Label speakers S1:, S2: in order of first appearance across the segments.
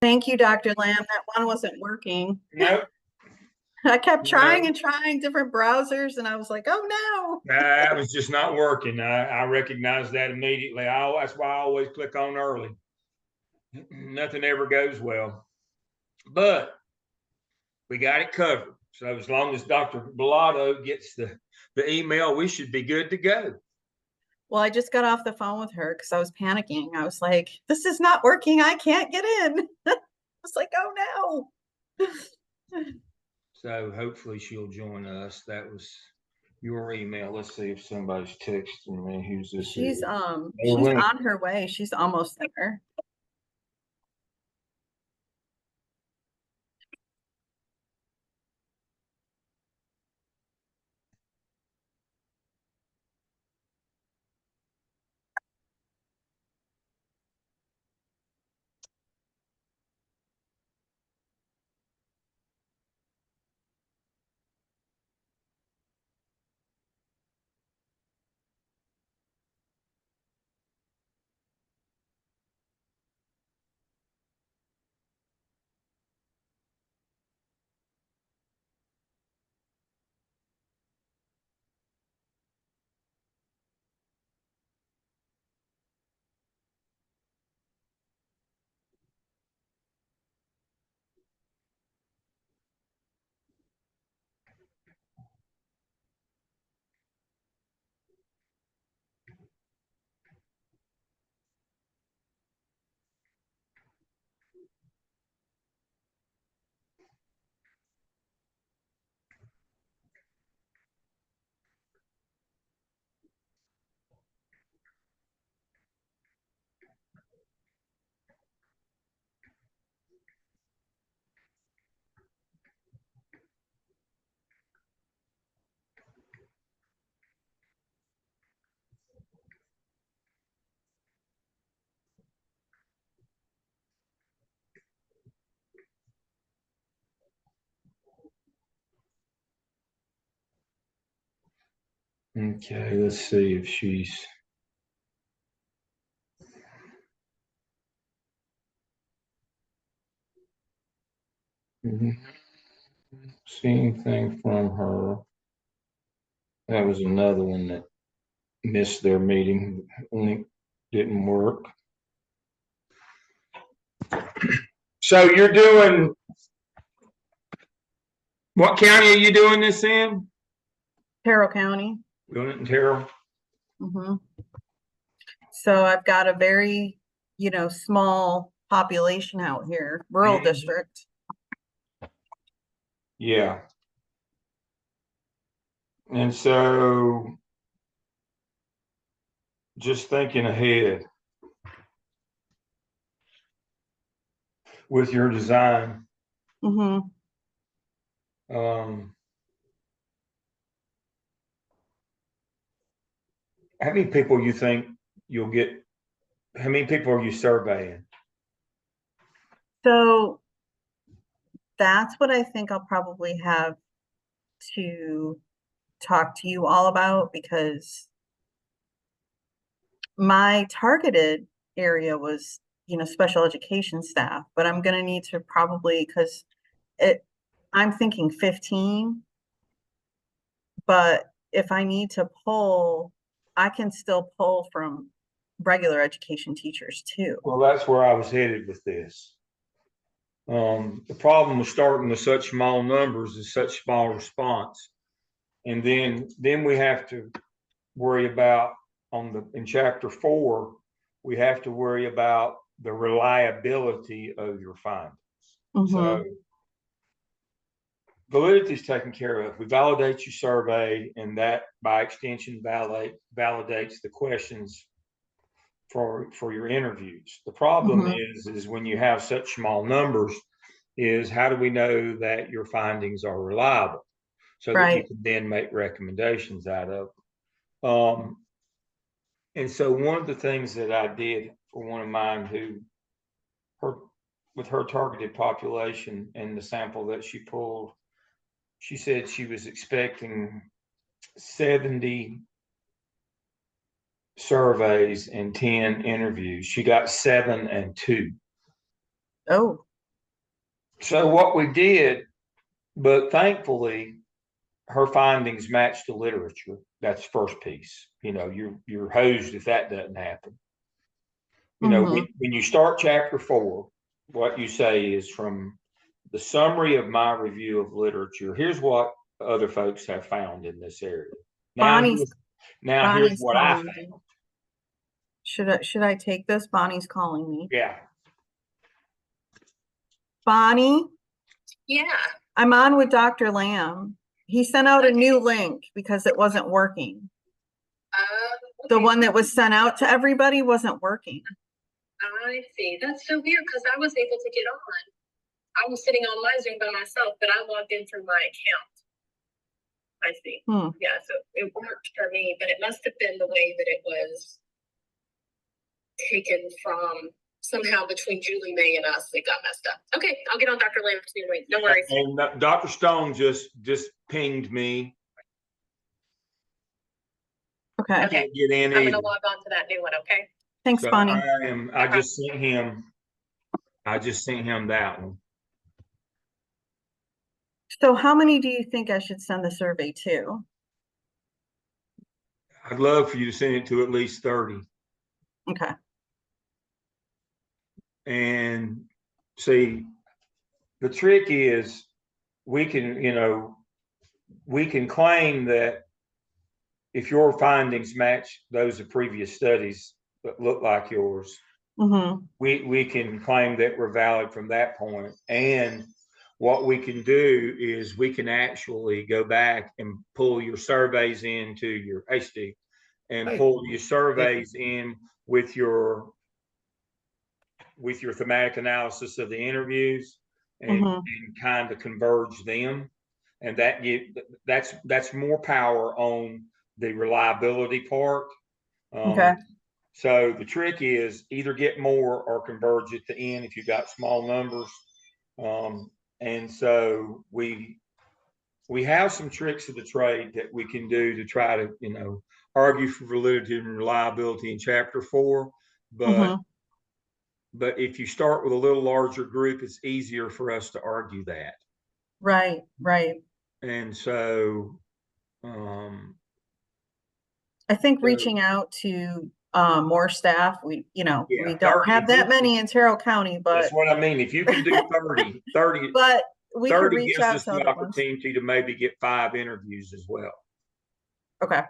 S1: Thank you, Dr. Lamb. That one wasn't working.
S2: Nope.
S1: I kept trying and trying different browsers, and I was like, oh no.
S2: That was just not working. I recognized that immediately. That's why I always click on early. Nothing ever goes well. But we got it covered. So as long as Dr. Bellato gets the email, we should be good to go.
S1: Well, I just got off the phone with her because I was panicking. I was like, this is not working. I can't get in. I was like, oh no.
S2: So hopefully she'll join us. That was your email. Let's see if somebody's texting me. Who's this?
S1: She's on her way. She's almost there.
S2: Okay, let's see if she's. See anything from her. That was another one that missed their meeting. Link didn't work. So you're doing, what county are you doing this in?
S1: Carroll County.
S2: Doing it in Terrell?
S1: Mm-hmm. So I've got a very, small population out here, rural district.
S2: Yeah. And so just thinking ahead with your design,
S1: Mm-hmm.
S2: How many people you think you'll get? How many people are you surveying?
S1: So that's what I think I'll probably have to talk to you all about, because my targeted area was, special education staff, but I'm going to need to probably, because I'm thinking 15, but if I need to pull, I can still pull from regular education teachers too.
S2: Well, that's where I was headed with this. The problem with starting with such small numbers is such small response. And then we have to worry about in chapter 4, we have to worry about the reliability of your findings. Mm-hmm. So validity is taken care of. We validate your survey, and that by extension validates the questions for your interviews. The problem is when you have such small numbers, is how do we know that your findings are reliable so that you can then make recommendations out of them. And so one of the things that I did for one of mine with her targeted population and the sample that she pulled, she said she was expecting 70 surveys and 10 interviews. She got 7 and 2.
S1: Oh.
S2: So what we did, but thankfully, her findings match the literature. That's the first piece. You're hosed if that doesn't happen. When you start chapter 4, what you say is, from the summary of my review of literature, here's what other folks have found in this area. Here's
S1: Bonnie's
S2: what I
S1: calling
S2: found.
S1: me. Should I take this? Bonnie's calling me.
S2: Yeah.
S1: Bonnie?
S3: Yeah.
S1: I'm on with Dr. Lamb. He sent out a new link because it wasn't working.
S3: Okay.
S1: The one that was sent out to everybody wasn't working.
S3: I see. That's so weird because I was able to get on. I was sitting on my Zoom by myself, but I logged in through my account. I see. Yeah, so it worked for me, but it must have been the way that it was taken from somehow between Julie, May, and us. It got messed up. Okay, I'll get on Dr. Lamb's anyway. No worries.
S2: And Dr. Stone just pinged me.
S1: Okay.
S2: I can't get in
S3: I'm
S2: either.
S3: gonna log on to that new one, okay?
S1: Thanks,
S2: So
S1: Bonnie.
S2: I just sent him that one.
S1: So how many do you think I should send the survey to?
S2: I'd love for you to send it to at least 30.
S1: Okay.
S2: And see, the trick is we can claim that if your findings match those of previous studies that look like yours, we can claim that we're valid from that point. And what we can do is we can actually go back and pull your surveys into your HD and pull your surveys in with your thematic analysis of the interviews and kind of converge them. And that's more power on the reliability part.
S1: Okay.
S2: So the trick is either get more or converge at the end if you've got small numbers. And so we have some tricks of the trade that we can do to try to, argue for validity and reliability in chapter 4. But if you start with a little larger group, it's easier for us to argue that.
S1: Right.
S2: And so
S1: I think reaching out to more staff, we don't have that many in Terrell County, but
S2: that's what I mean. If you can do 30,
S1: but we can
S2: 30
S1: reach
S2: gives
S1: out
S2: us
S1: to
S2: the
S1: other ones.
S2: opportunity to maybe get 5 interviews as well.
S1: Okay.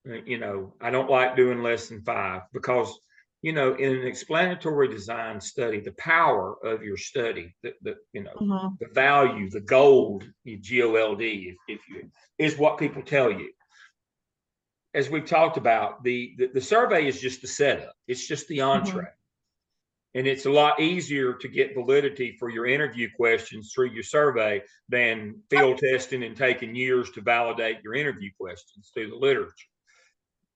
S2: I don't like doing less than 5 because, in an explanatory design study, the power of your study, the value, the gold, GOLD, if you, is what people tell you. As we've talked about, the survey is just the setup. It's just the entree. And it's a lot easier to get validity for your interview questions through your survey than field testing and taking years to validate your interview questions through the literature.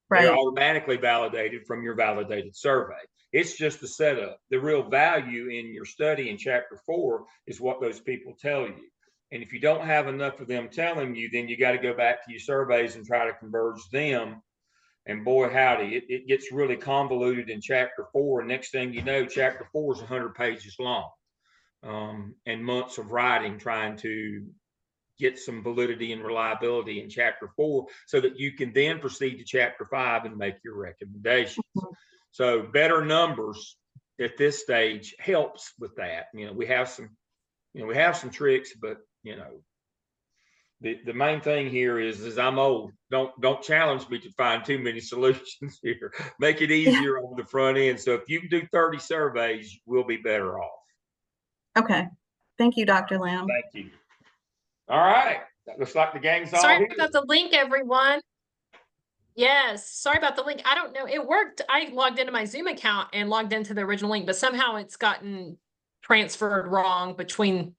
S2: Right. They're automatically validated from your validated survey. It's just the setup. The real value in your study in chapter 4 is what those people tell you. And if you don't have enough of them telling you, then you got to go back to your surveys and try to converge them. And boy, howdy, it gets really convoluted in chapter 4. And next thing you know, chapter 4 is 100 pages long, and months of writing trying to get some validity and reliability in chapter 4 so that you can then proceed to chapter 5 and make your recommendations. So better numbers at this stage helps with that. We have some tricks, but the main thing here is I'm old. Don't challenge me to find too many solutions here. Make it easier on the front end. So if you can do 30 surveys, we'll be better off.
S1: Okay. Thank you, Dr. Lamb.
S2: Thank you. All right. That looks like the gang's all here.
S4: Sorry about the link, everyone. Yes, sorry about the link. I don't know. It worked. I logged into my Zoom account and logged into the original link, but somehow it's gotten transferred wrong between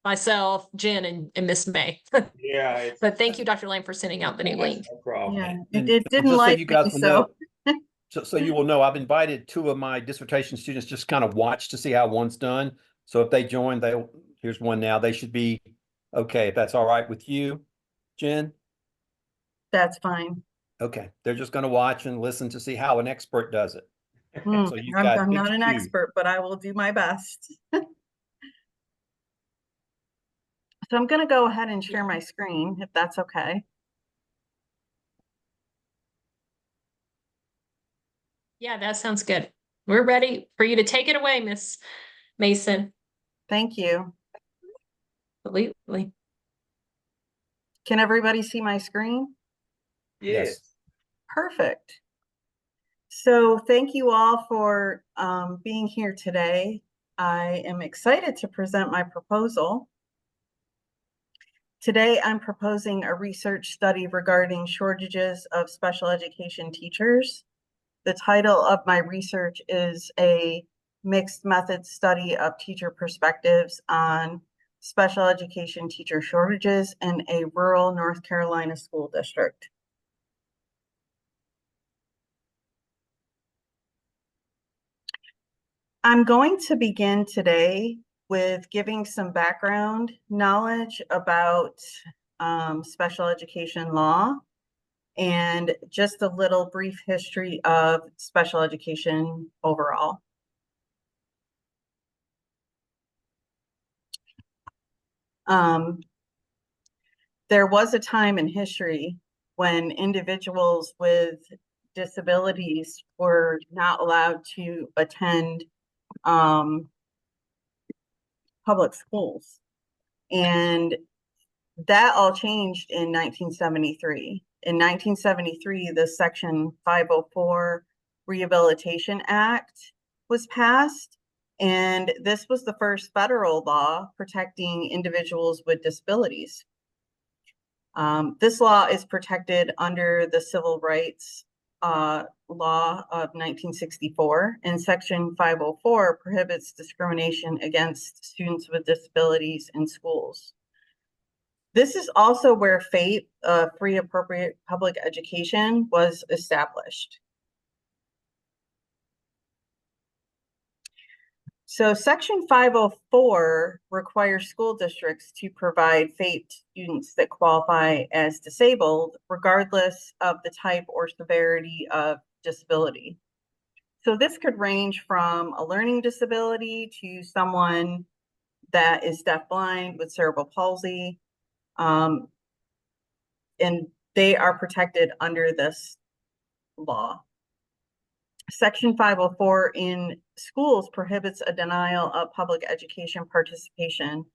S4: myself, Jen, and Miss May.
S2: Yeah.
S4: But thank you, Dr. Lamb, for sending out the new link.
S2: No problem.
S1: Yeah, it didn't like me, so.
S5: So you will know, I've invited 2 of my dissertation students just kind of watch to see how one's done. So if they join, here's one now. They should be okay, if that's all right with you, Jen.
S1: That's fine.
S5: Okay, they're just going to watch and listen to see how an expert does it. So
S1: I'm not an expert, but I will do my best. So I'm going to go ahead and share my screen, if that's okay.
S4: Yeah, that sounds good. We're ready for you to take it away, Miss Mason.
S1: Thank you.
S4: Absolutely.
S1: Can everybody see my screen?
S5: Yes.
S1: Perfect. So thank you all for being here today. I am excited to present my proposal. Today, I'm proposing a research study regarding shortages of special education teachers. The title of my research is a mixed method study of teacher perspectives on special education teacher shortages in a rural North Carolina school district. I'm going to begin today with giving some background knowledge about special education law and just a little brief history of special education overall. There was a time in history when individuals with disabilities were not allowed to attend public schools. And that all changed in 1973. In 1973, the Section 504 Rehabilitation Act was passed, and this was the first federal law protecting individuals with disabilities. This law is protected under the Civil Rights Law of 1964, and Section 504 prohibits discrimination against students with disabilities in schools. This is also where FAPE, free appropriate public education, was established. So Section 504 requires school districts to provide FAPE students that qualify as disabled, regardless of the type or severity of disability. So this could range from a learning disability to someone that is deafblind with cerebral palsy, and they are protected under this law. Section 504 in schools prohibits a denial of public education participation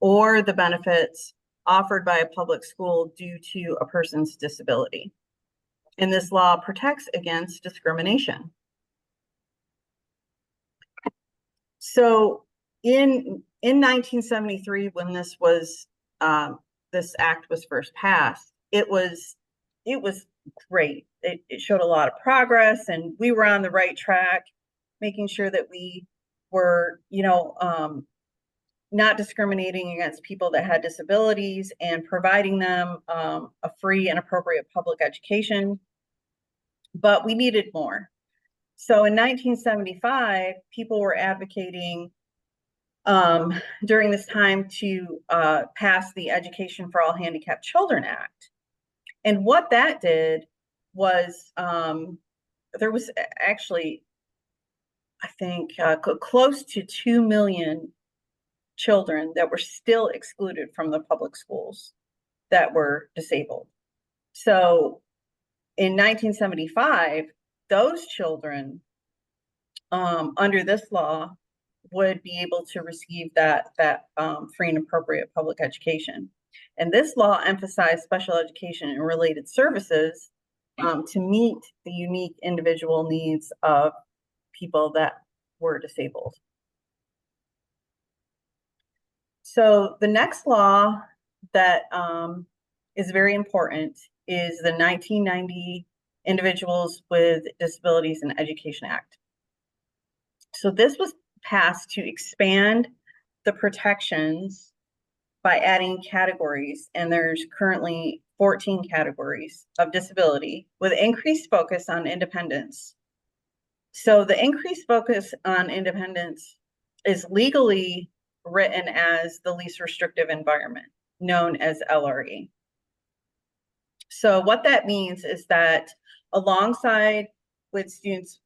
S1: or the benefits offered by a public school due to a person's disability. And this law protects against discrimination. So in 1973, when this act was first passed, it was great. It showed a lot of progress, and we were on the right track, making sure that we were, not discriminating against people that had disabilities and providing them a free and appropriate public education. But we needed more. So in 1975, people were advocating during this time to pass the Education for All Handicapped Children Act. And what that did was there was actually, I think, close to 2 million children that were still excluded from the public schools that were disabled. So in 1975, those children under this law would be able to receive that free and appropriate public education. And this law emphasized special education and related services to meet the unique individual needs of people that were disabled. So the next law that is very important is the 1990 Individuals with Disabilities in Education Act. So this was passed to expand the protections by adding categories, and there's currently 14 categories of disability with increased focus on independence. So the increased focus on independence is legally written as the least restrictive environment, known as LRE. So what that means is that alongside with students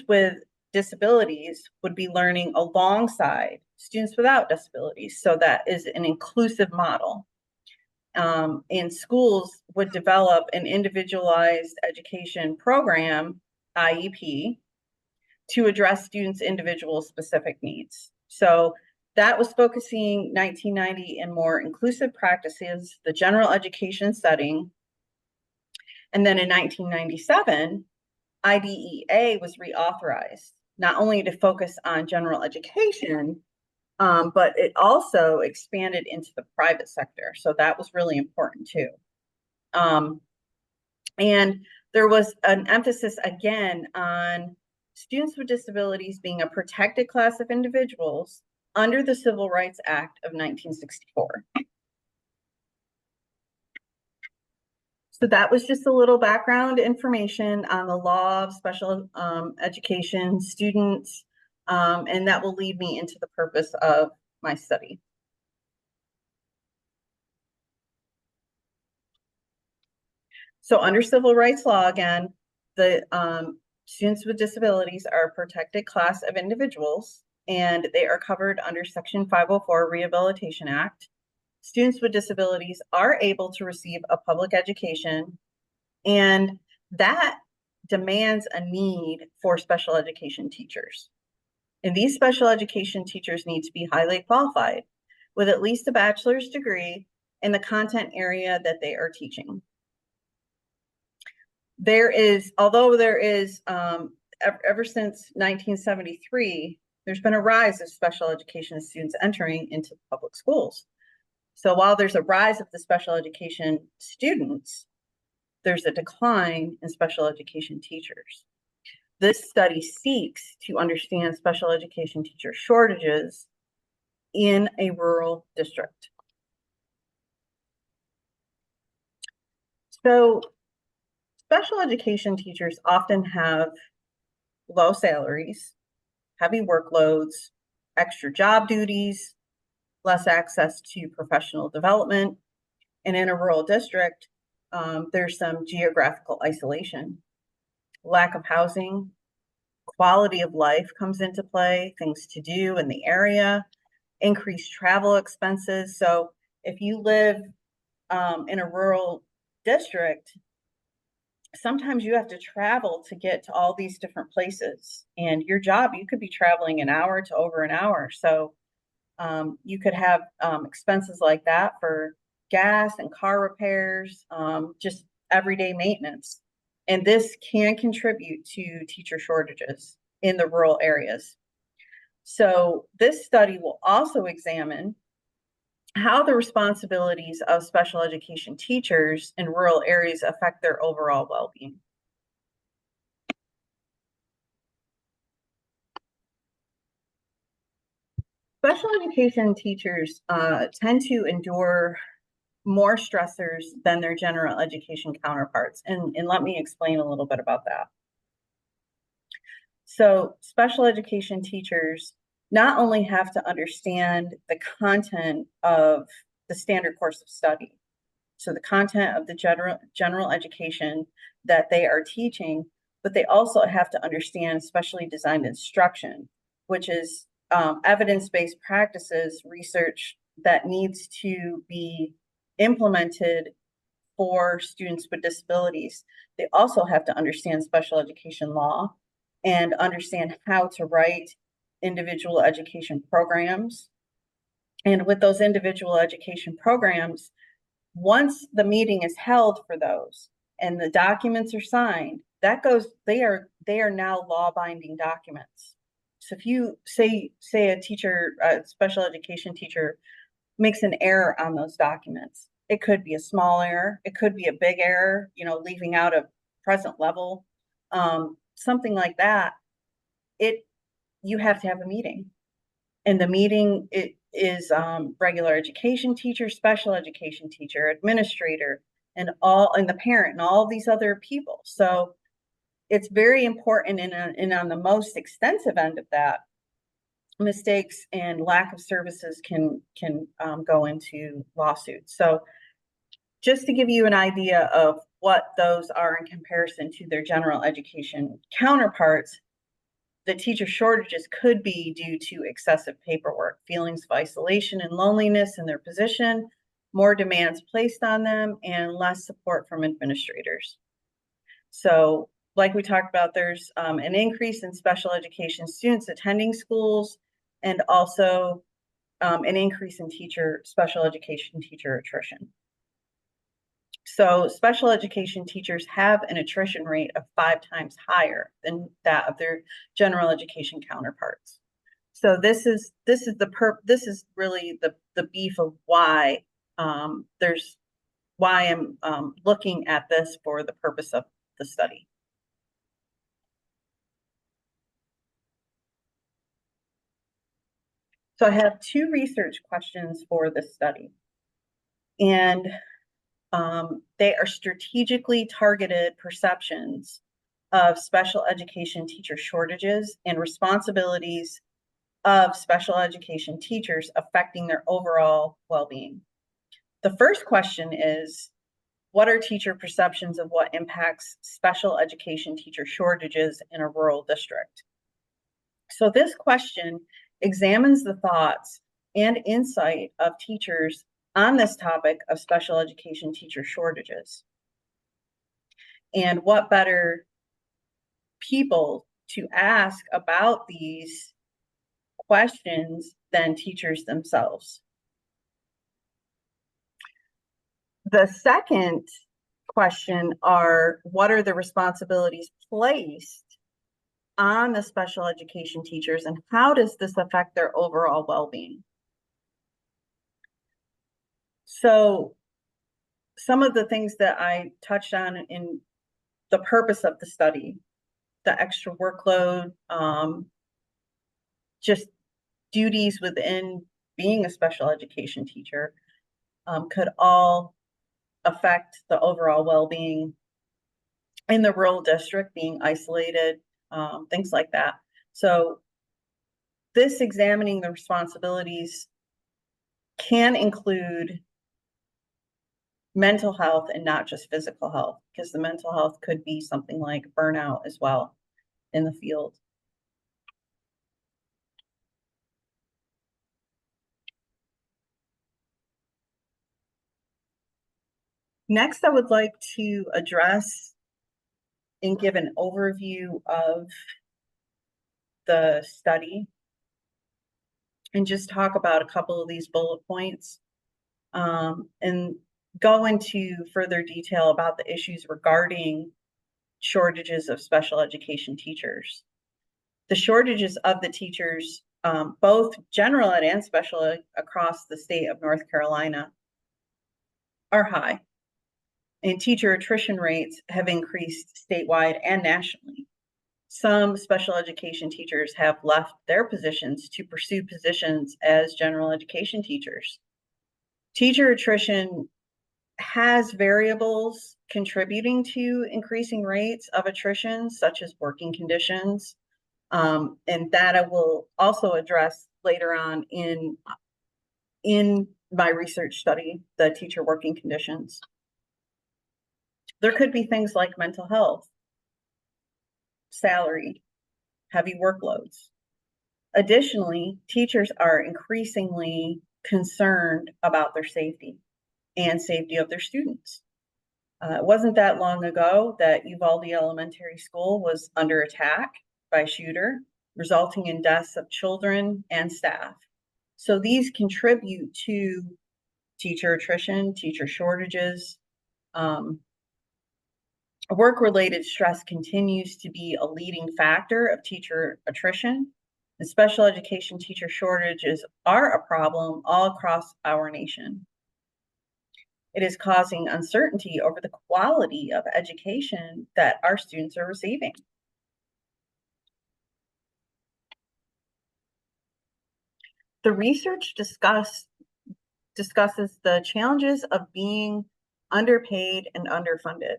S1: with disabilities would be learning alongside students without disabilities. So that is an inclusive model. And schools would develop an individualized education program, IEP, to address students' individual specific needs. So that was focusing 1990 in more inclusive practices, the general education setting. And then in 1997, IDEA was reauthorized, not only to focus on general education, but it also expanded into the private sector. So that was really important too. And there was an emphasis again on students with disabilities being a protected class of individuals under the Civil Rights Act of 1964. So that was just a little background information on the law of special education students, and that will lead me into the purpose of my study. So under civil rights law, again, the students with disabilities are a protected class of individuals, and they are covered under Section 504 Rehabilitation Act. Students with disabilities are able to receive a public education, and that demands a need for special education teachers. And these special education teachers need to be highly qualified with at least a bachelor's degree in the content area that they are teaching. Although there is, ever since 1973, there's been a rise of special education students entering into public schools. So while there's a rise of the special education students, there's a decline in special education teachers. This study seeks to understand special education teacher shortages in a rural district. So special education teachers often have low salaries, heavy workloads, extra job duties, less access to professional development. And in a rural district, there's some geographical isolation, lack of housing, quality of life comes into play, things to do in the area, increased travel expenses. So if you live in a rural district, sometimes you have to travel to get to all these different places, and your job, you could be traveling an hour to over an hour. So you could have expenses like that for gas and car repairs, just everyday maintenance. And this can contribute to teacher shortages in the rural areas. So this study will also examine how the responsibilities of special education teachers in rural areas affect their overall well-being. Special education teachers tend to endure more stressors than their general education counterparts. And let me explain a little bit about that. So special education teachers not only have to understand the content of the standard course of study, so the content of the general education that they are teaching, but they also have to understand specially designed instruction, which is evidence-based practices, research that needs to be implemented for students with disabilities. They also have to understand special education law and understand how to write individual education programs. And with those individual education programs, once the meeting is held for those and the documents are signed, that goes, they are now law-binding documents. So if you say a teacher, a special education teacher makes an error on those documents, it could be a small error, it could be a big error, leaving out a present level, something like that, you have to have a meeting. And the meeting is regular education teacher, special education teacher, administrator, and the parent and all these other people. So it's very important, and on the most extensive end of that, mistakes and lack of services can go into lawsuits. So just to give you an idea of what those are in comparison to their general education counterparts, the teacher shortages could be due to excessive paperwork, feelings of isolation and loneliness in their position, more demands placed on them, and less support from administrators. So like we talked about, there's an increase in special education students attending schools, and also an increase in special education teacher attrition. So special education teachers have an attrition rate of 5 times higher than that of their general education counterparts. So this is really the beef of why I'm looking at this for the purpose of the study. So I have 2 research questions for this study, and they are strategically targeted perceptions of special education teacher shortages and responsibilities of special education teachers affecting their overall well-being. The first question is, what are teacher perceptions of what impacts special education teacher shortages in a rural district? So this question examines the thoughts and insight of teachers on this topic of special education teacher shortages. And what better people to ask about these questions than teachers themselves. The second question are, what are the responsibilities placed on the special education teachers, and how does this affect their overall well-being? So some of the things that I touched on in the purpose of the study, the extra workload, just duties within being a special education teacher, could all affect the overall well-being in the rural district, being isolated, things like that. So this examining the responsibilities can include mental health and not just physical health, because the mental health could be something like burnout as well in the field. Next, I would like to address and give an overview of the study and just talk about a couple of these bullet points, and go into further detail about the issues regarding shortages of special education teachers. The shortages of the teachers, both general ed and special ed across the state of North Carolina, are high. And teacher attrition rates have increased statewide and nationally. Some special education teachers have left their positions to pursue positions as general education teachers. Teacher attrition has variables contributing to increasing rates of attrition, such as working conditions, and that I will also address later on in my research study, the teacher working conditions. There could be things like mental health, salary, heavy workloads. Additionally, teachers are increasingly concerned about their safety and safety of their students. It wasn't that long ago that Uvalde Elementary School was under attack by a shooter, resulting in deaths of children and staff. So these contribute to teacher attrition, teacher shortages. Work-related stress continues to be a leading factor of teacher attrition, and special education teacher shortages are a problem all across our nation. It is causing uncertainty over the quality of education that our students are receiving. The research discusses the challenges of being underpaid and underfunded.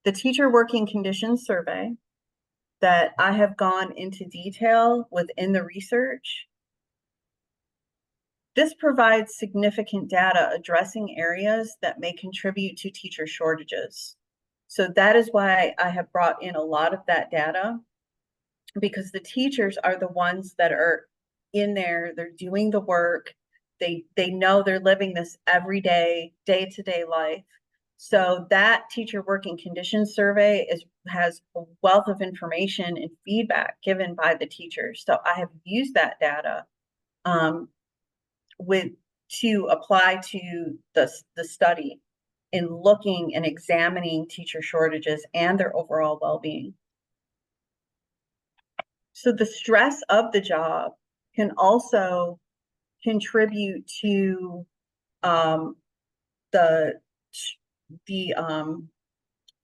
S1: The teacher working conditions survey that I have gone into detail within the research, this provides significant data addressing areas that may contribute to teacher shortages. So that is why I have brought in a lot of that data because the teachers are the ones that are in there, they're doing the work. They know they're living this every day, day-to-day life. So that teacher working conditions survey has a wealth of information and feedback given by the teachers. So I have used that data to apply to the study in looking and examining teacher shortages and their overall well-being. So the stress of the job can also contribute to the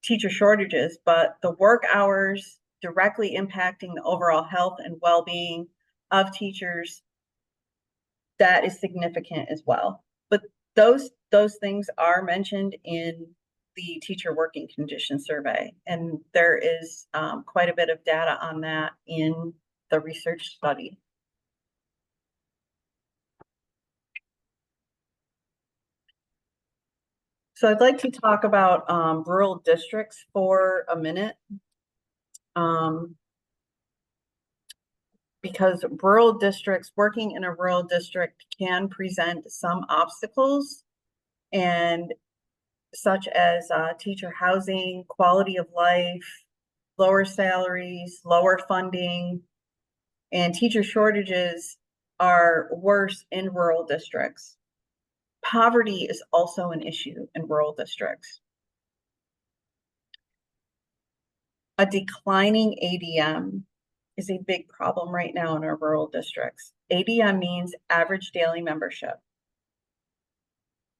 S1: teacher shortages, but the work hours directly impacting the overall health and well-being of teachers, that is significant as well. But those things are mentioned in the teacher working condition survey, and there is quite a bit of data on that in the research study. So I'd like to talk about rural districts for a minute. Because working in a rural district can present some obstacles, and such as teacher housing, quality of life, lower salaries, lower funding, and teacher shortages are worse in rural districts. Poverty is also an issue in rural districts. A declining ADM is a big problem right now in our rural districts. ADM means average daily membership.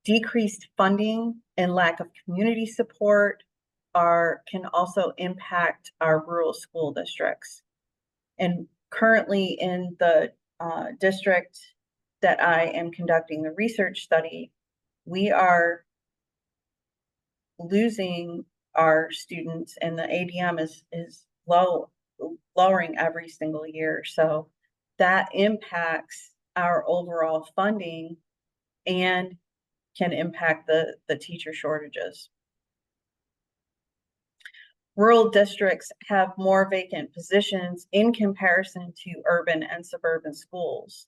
S1: Decreased funding and lack of community support can also impact our rural school districts. And currently in the district that I am conducting the research study, we are losing our students, and the ADM is lowering every single year. So that impacts our overall funding and can impact the teacher shortages. Rural districts have more vacant positions in comparison to urban and suburban schools.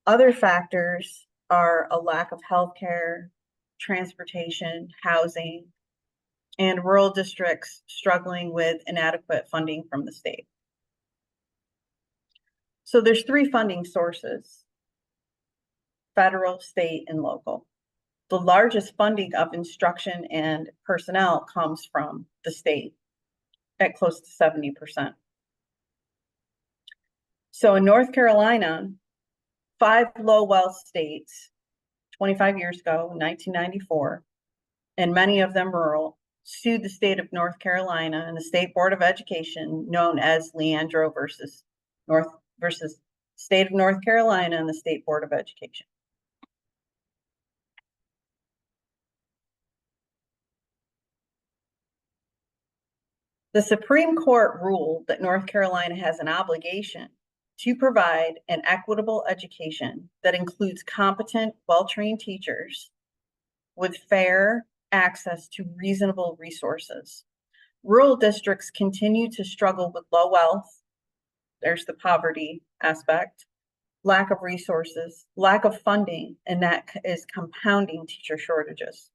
S1: Other factors are a lack of healthcare, transportation, housing, and rural districts struggling with inadequate funding from the state. So there's 3 funding sources: federal, state, and local. The largest funding of instruction and personnel comes from the state at close to 70%. So in North Carolina, 5 low wealth states 25 years ago, in 1994, and many of them rural, sued the state of North Carolina and the State Board of Education, known as Leandro versus State of North Carolina and the State Board of Education. The Supreme Court ruled that North Carolina has an obligation to provide an equitable education that includes competent, well-trained teachers with fair access to reasonable resources. Rural districts continue to struggle with low wealth. There's the poverty aspect, lack of resources, lack of funding, and that is compounding teacher shortages.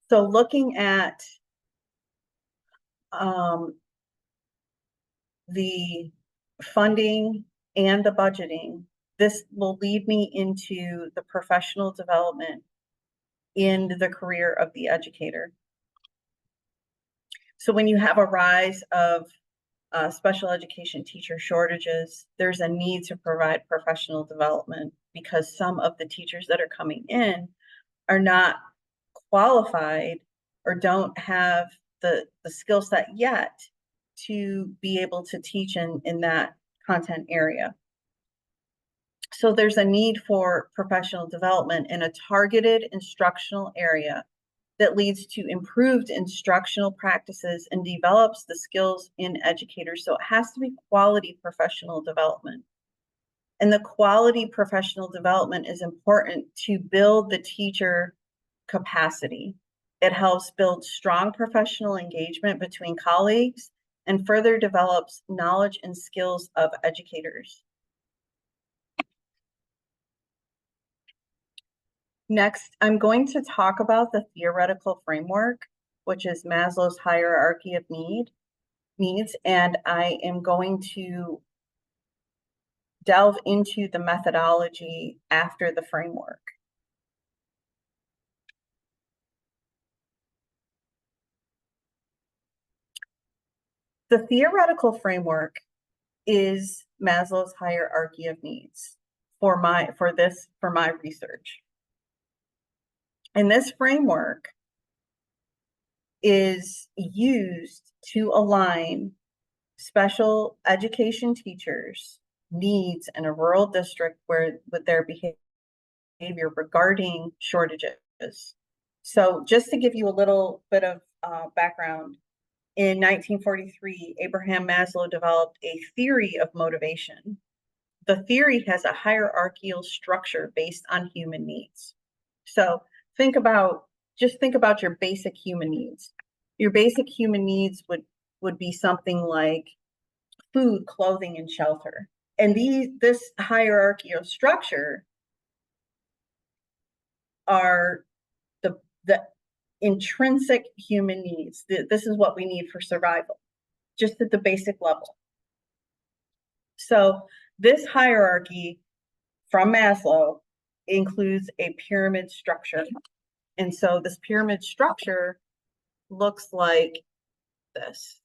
S1: So looking at the funding and the budgeting, this will lead me into the professional development in the career of the educator. So when you have a rise of special education teacher shortages, there's a need to provide professional development, because some of the teachers that are coming in are not qualified or don't have the skill set yet to be able to teach in that content area. So there's a need for professional development in a targeted instructional area that leads to improved instructional practices and develops the skills in educators. So it has to be quality professional development. And the quality professional development is important to build the teacher capacity. It helps build strong professional engagement between colleagues and further develops knowledge and skills of educators. Next, I'm going to talk about the theoretical framework, which is Maslow's hierarchy of needs, and I am going to delve into the methodology after the framework. The theoretical framework is Maslow's hierarchy of needs for my research. And this framework is used to align special education teachers' needs in a rural district with their behavior regarding shortages. So just to give you a little bit of background, in 1943, Abraham Maslow developed a theory of motivation. The theory has a hierarchical structure based on human needs. So just think about your basic human needs. Your basic human needs would be something like food, clothing, and shelter. And this hierarchical structure are the intrinsic human needs. This is what we need for survival, just at the basic level. So this hierarchy from Maslow includes a pyramid structure. And so this pyramid structure looks like this.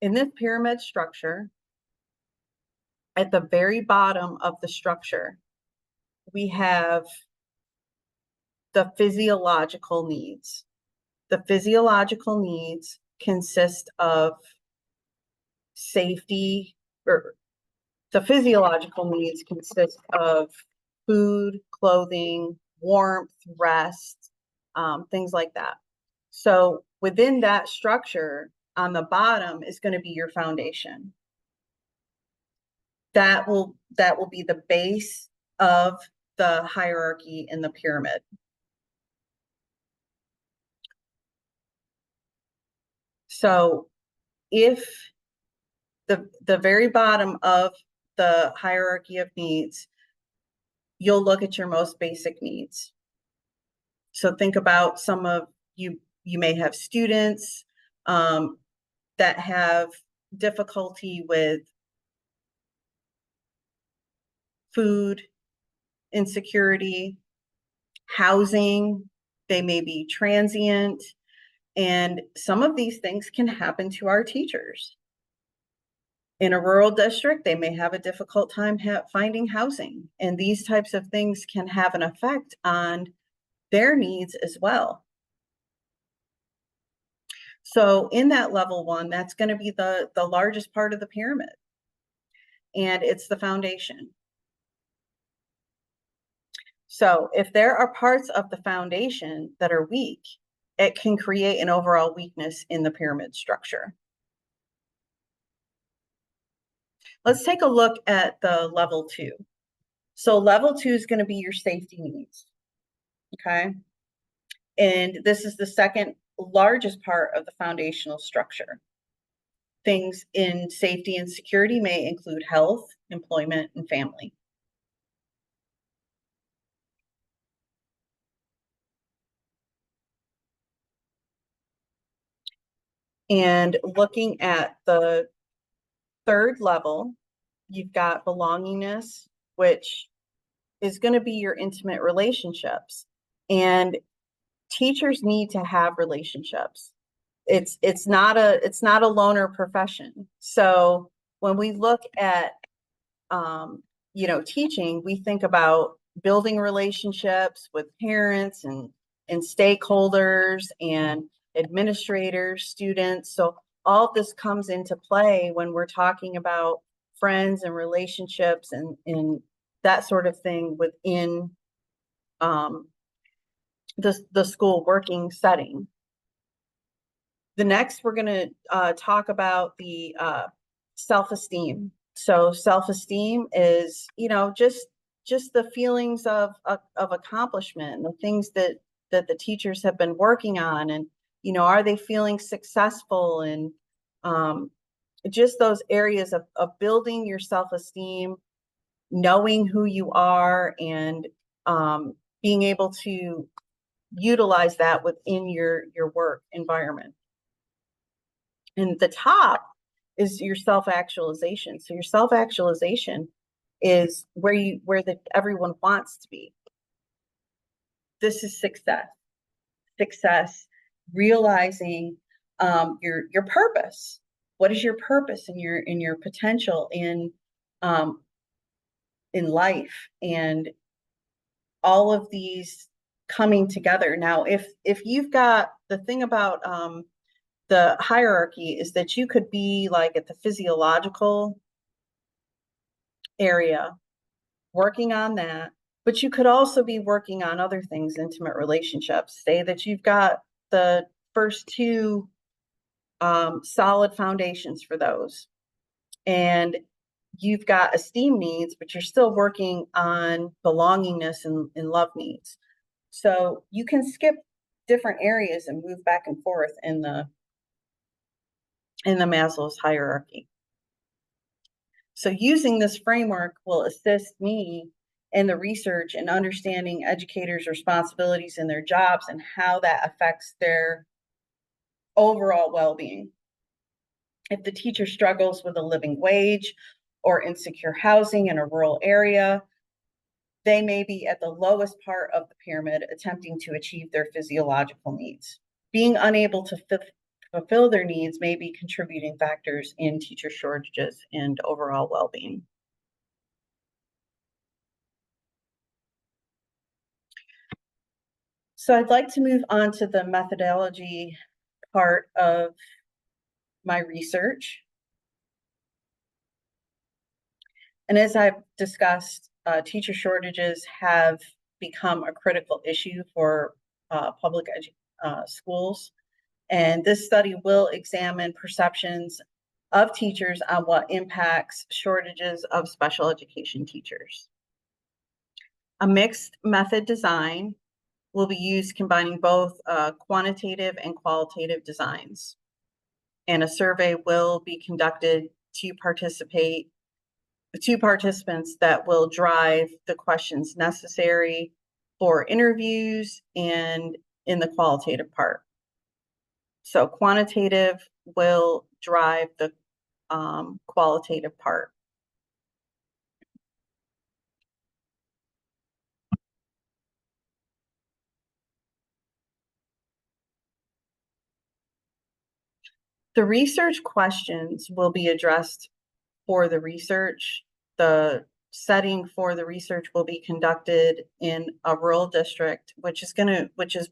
S1: In this pyramid structure, at the very bottom of the structure, we have the physiological needs. The physiological needs consist of safety, or the physiological needs consist of food, clothing, warmth, rest, things like that. So within that structure, on the bottom is going to be your foundation. That will be the base of the hierarchy in the pyramid. So if the very bottom of the hierarchy of needs, you'll look at your most basic needs. So think about some of you may have students that have difficulty with food insecurity, housing, they may be transient, and some of these things can happen to our teachers. In a rural district, they may have a difficult time finding housing, and these types of things can have an effect on their needs as well. So in that level one, that's going to be the largest part of the pyramid, and it's the foundation. So if there are parts of the foundation that are weak, it can create an overall weakness in the pyramid structure. Let's take a look at the level 2. So level 2 is going to be your safety needs. Okay. And this is the second largest part of the foundational structure. Things in safety and security may include health, employment, and family. And looking at the third level, you've got belongingness, which is going to be your intimate relationships. And teachers need to have relationships. It's not a loner profession. So when we look at teaching, we think about building relationships with parents and stakeholders and administrators, students. So all of this comes into play when we're talking about friends and relationships and that sort of thing within the school working setting. The next, we're going to talk about the self-esteem. So self-esteem is, just the feelings of accomplishment and the things that the teachers have been working on, and are they feeling successful, and just those areas of building your self-esteem, knowing who you are, and being able to utilize that within your work environment. And the top is your self-actualization. So your self-actualization is where everyone wants to be. This is success. Success, realizing your purpose. What is your purpose and your potential in life, and all of these coming together. Now, if you've got the thing about the hierarchy is that you could be like at the physiological area working on that, but you could also be working on other things, intimate relationships. Say that you've got the first two solid foundations for those, and you've got esteem needs, but you're still working on belongingness and love needs. So you can skip different areas and move back and forth in the Maslow's hierarchy. So using this framework will assist me in the research and understanding educators' responsibilities in their jobs and how that affects their overall well-being. If the teacher struggles with a living wage or insecure housing in a rural area, they may be at the lowest part of the pyramid attempting to achieve their physiological needs. Being unable to fulfill their needs may be contributing factors in teacher shortages and overall well-being. So I'd like to move on to the methodology part of my research. And as I've discussed, teacher shortages have become a critical issue for public schools. And this study will examine perceptions of teachers on what impacts shortages of special education teachers. A mixed method design will be used combining both quantitative and qualitative designs. And a survey will be conducted to participants that will drive the questions necessary for interviews and in the qualitative part. So quantitative will drive the qualitative part. The research questions will be addressed for the research. The setting for the research will be conducted in a rural district, which is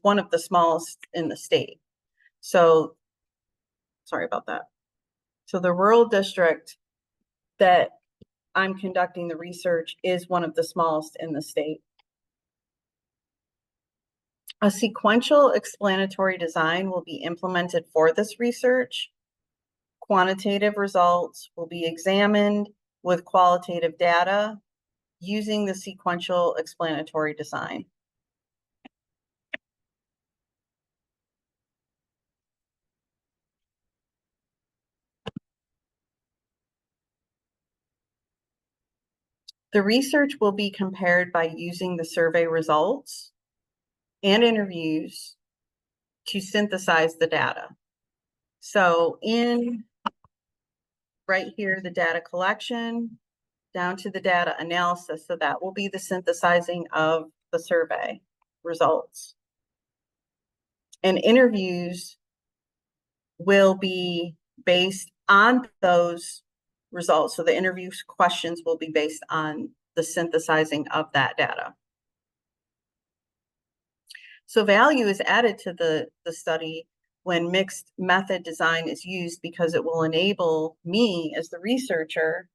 S1: one of the smallest in the state. So, sorry about that. So the rural district that I'm conducting the research is one of the smallest in the state. A sequential explanatory design will be implemented for this research. Quantitative results will be examined with qualitative data using the sequential explanatory design. The research will be compared by using the survey results and interviews to synthesize the data. So in right here, the data collection down to the data analysis. So that will be the synthesizing of the survey results. And interviews will be based on those results. So the interview questions will be based on the synthesizing of that data. So value is added to the study when mixed method design is used, because it will enable me as the researcher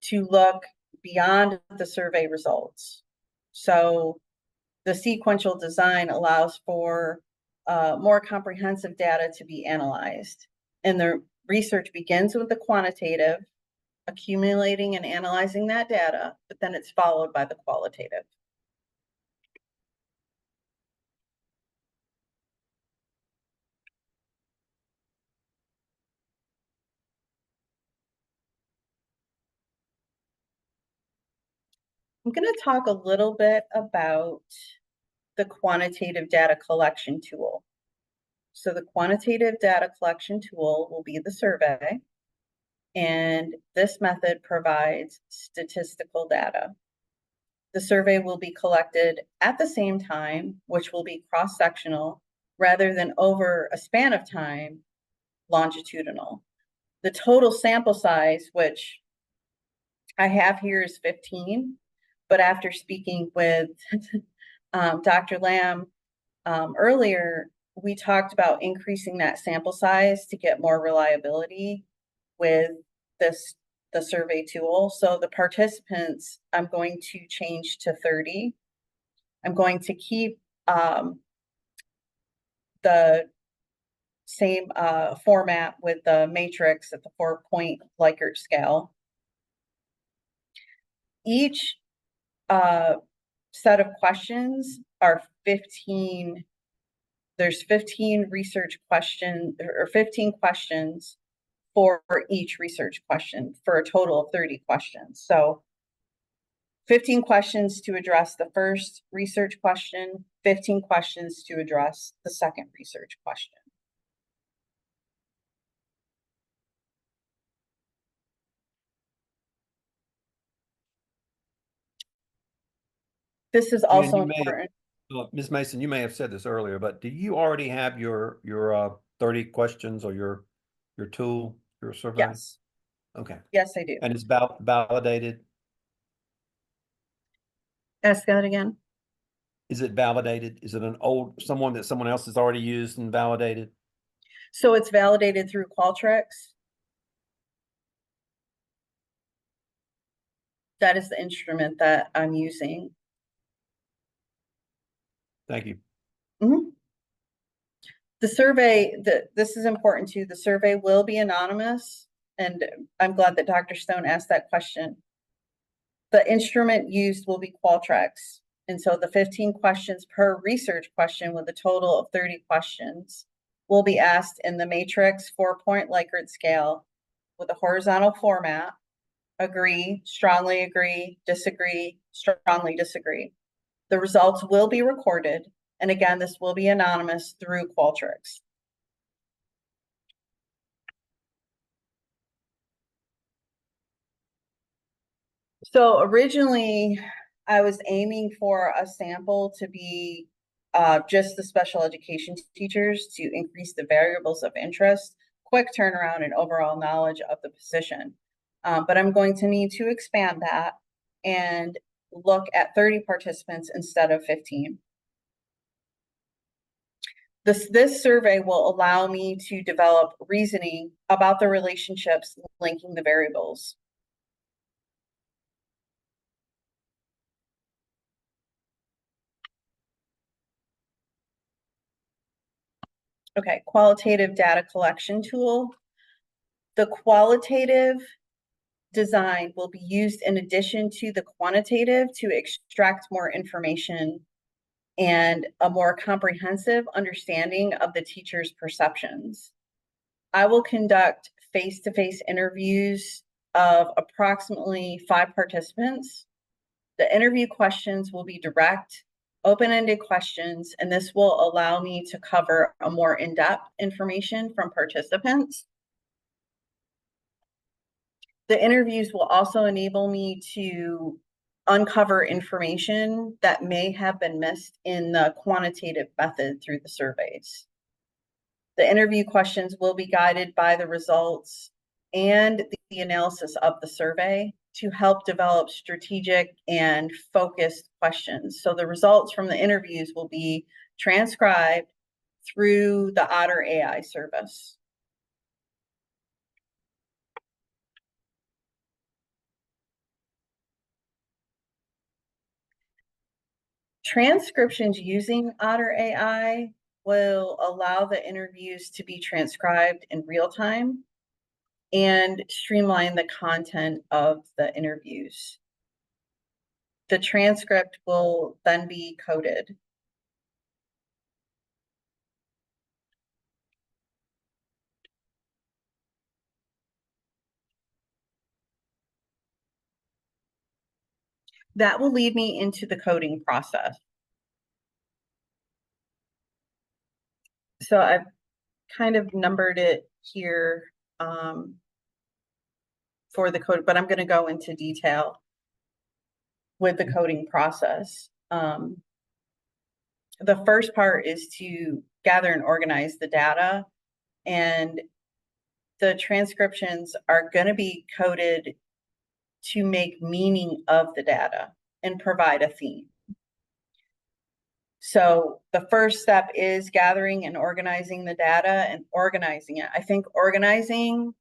S1: to look beyond the survey results. So the sequential design allows for more comprehensive data to be analyzed. And the research begins with the quantitative, accumulating and analyzing that data, but then it's followed by the qualitative. I'm going to talk a little bit about the quantitative data collection tool. So the quantitative data collection tool will be the survey, and this method provides statistical data. The survey will be collected at the same time, which will be cross-sectional rather than over a span of time, longitudinal. The total sample size, which I have here, is 15, but after speaking with Dr. Lamb earlier, we talked about increasing that sample size to get more reliability with the survey tool. So the participants, I'm going to change to 30. I'm going to keep the same format with the matrix at the 4-point Likert scale. Each set of questions are 15. There's 15 research questions, or 15 questions for each research question, for a total of 30 questions. So 15 questions to address the first research question, 15 questions to address the second research question. This is also important.
S5: Ms. Mason, you may have said this earlier, but do you already have your 30 questions or your tool, your survey?
S1: Yes.
S5: Okay.
S1: Yes, I do.
S5: And it's validated?
S1: Ask that again.
S5: Is it validated? Is it someone that someone else has already used and validated?
S1: So it's validated through Qualtrics. That is the instrument that I'm using.
S5: Thank you.
S1: Mm-hmm. The survey, this is important too. The survey will be anonymous, and I'm glad that Dr. Stone asked that question. The instrument used will be Qualtrics. And so the 15 questions per research question with a total of 30 questions will be asked in the matrix 4-point Likert scale with a horizontal format: agree, strongly agree, disagree, strongly disagree. The results will be recorded. And again, this will be anonymous through Qualtrics. So originally, I was aiming for a sample to be just the special education teachers to increase the variables of interest, quick turnaround, and overall knowledge of the position. But I'm going to need to expand that and look at 30 participants instead of 15. This survey will allow me to develop reasoning about the relationships linking the variables. Okay, qualitative data collection tool. The qualitative design will be used in addition to the quantitative to extract more information and a more comprehensive understanding of the teacher's perceptions. I will conduct face-to-face interviews of approximately 5 participants. The interview questions will be direct, open-ended questions, and this will allow me to cover a more in-depth information from participants. The interviews will also enable me to uncover information that may have been missed in the quantitative method through the surveys. The interview questions will be guided by the results and the analysis of the survey to help develop strategic and focused questions. So the results from the interviews will be transcribed through the Otter AI service. Transcriptions using Otter AI will allow the interviews to be transcribed in real time and streamline the content of the interviews. The transcript will then be coded. That will lead me into the coding process. So I've kind of numbered it here for the code, but I'm going to go into detail with the coding process. The first part is to gather and organize the data, and the transcriptions are going to be coded to make meaning of the data and provide a theme. So the first step is gathering and organizing the data and organizing it. I think organizing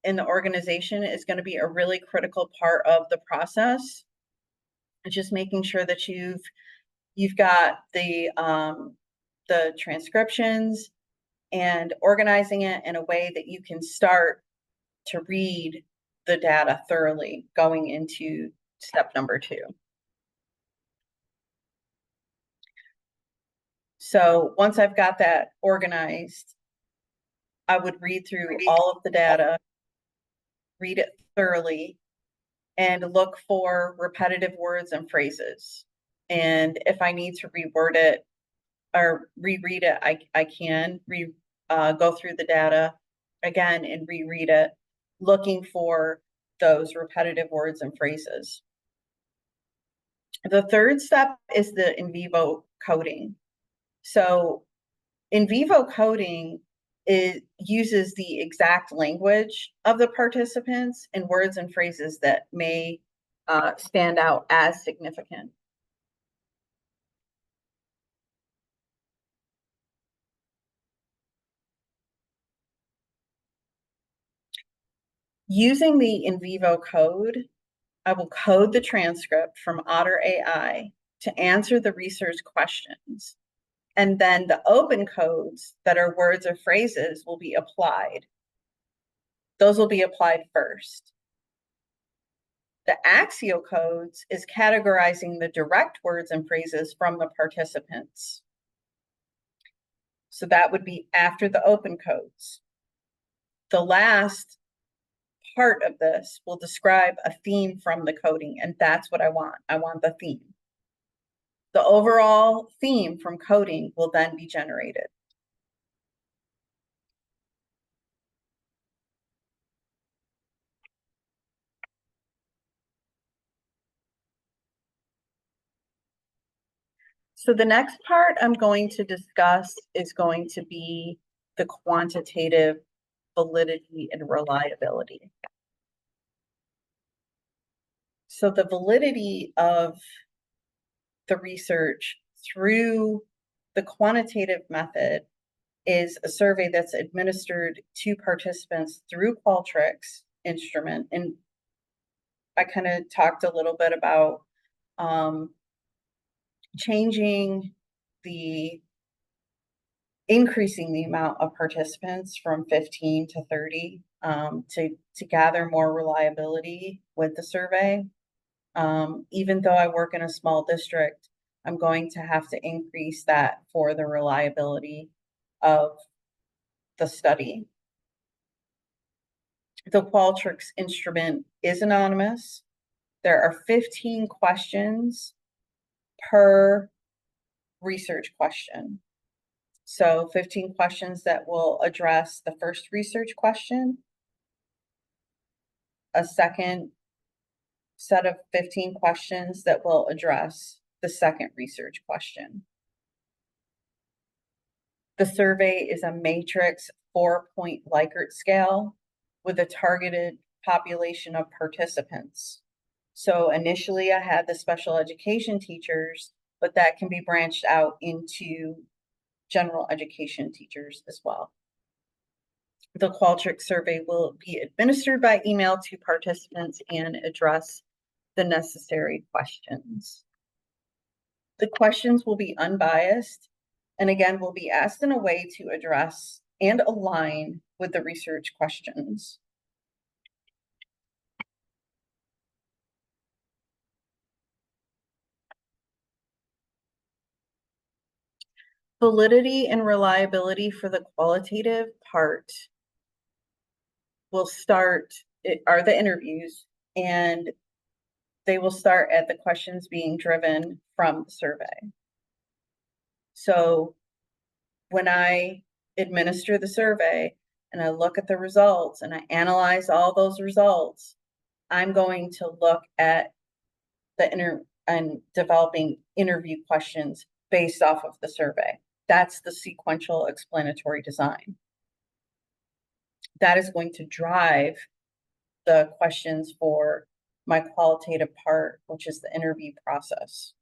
S1: in the organization is going to be a really critical part of the process. It's just making sure that you've got the transcriptions and organizing it in a way that you can start to read the data thoroughly going into step number 2. So once I've got that organized, I would read through all of the data, read it thoroughly, and look for repetitive words and phrases. And if I need to reword it or reread it, I can go through the data again and reread it, looking for those repetitive words and phrases. The third step is the in vivo coding. So in vivo coding uses the exact language of the participants and words and phrases that may stand out as significant. Using the in vivo code, I will code the transcript from Otter AI to answer the research questions. And then the open codes that are words or phrases will be applied. Those will be applied first. The axial codes is categorizing the direct words and phrases from the participants. So that would be after the open codes. The last part of this will describe a theme from the coding, and that's what I want. I want the theme. The overall theme from coding will then be generated. So the next part I'm going to discuss is going to be the quantitative validity and reliability. So the validity of the research through the quantitative method is a survey that's administered to participants through Qualtrics instrument. And I kind of talked a little bit about increasing the amount of participants from 15 to 30 to gather more reliability with the survey. Even though I work in a small district, I'm going to have to increase that for the reliability of the study. The Qualtrics instrument is anonymous. There are 15 questions per research question. So 15 questions that will address the first research question, a second set of 15 questions that will address the second research question. The survey is a matrix 4-point Likert scale with a targeted population of participants. So initially I had the special education teachers, but that can be branched out into general education teachers as well. The Qualtrics survey will be administered by email to participants and address the necessary questions. The questions will be unbiased And again, will be asked in a way to address and align with the research questions. Validity and reliability for the qualitative part will start, are the interviews, and they will start at the questions being driven from the survey. So when I administer the survey and I look at the results and I analyze all those results, I'm going to look at and developing interview questions based off of the survey. That's the sequential explanatory design. That is going to drive the questions for my qualitative part, which is the interview process.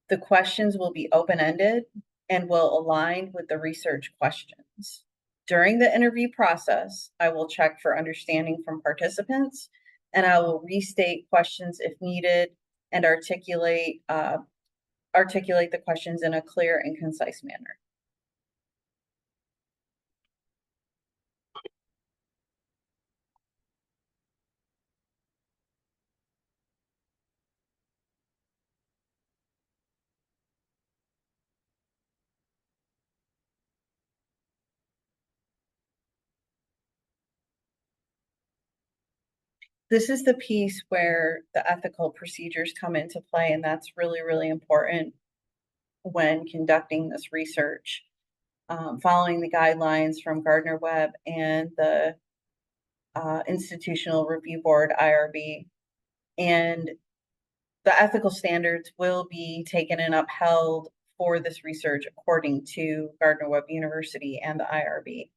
S1: The questions will be open-ended and will align with the research questions. During the interview process, I will check for understanding from participants, and I will restate questions if needed and articulate the questions in a clear and concise manner. This is the piece where the ethical procedures come into play, and that's really, really important when conducting this research. Following the guidelines from Gardner-Webb and the Institutional Review Board, IRB, and the ethical standards will be taken and upheld for this research according to Gardner-Webb University and the IRB.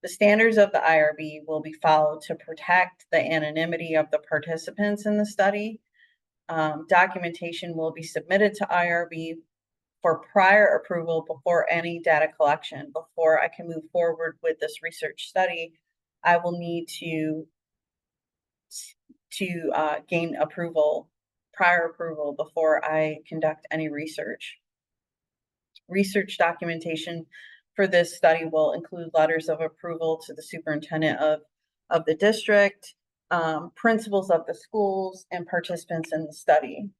S1: The standards of the IRB will be followed to protect the anonymity of the participants in the study. Documentation will be submitted to IRB for prior approval before any data collection. Before I can move forward with this research study, I will need to gain approval, prior approval, before I conduct any research. Research documentation for this study will include letters of approval to the superintendent of the district, principals of the schools, and participants in the study.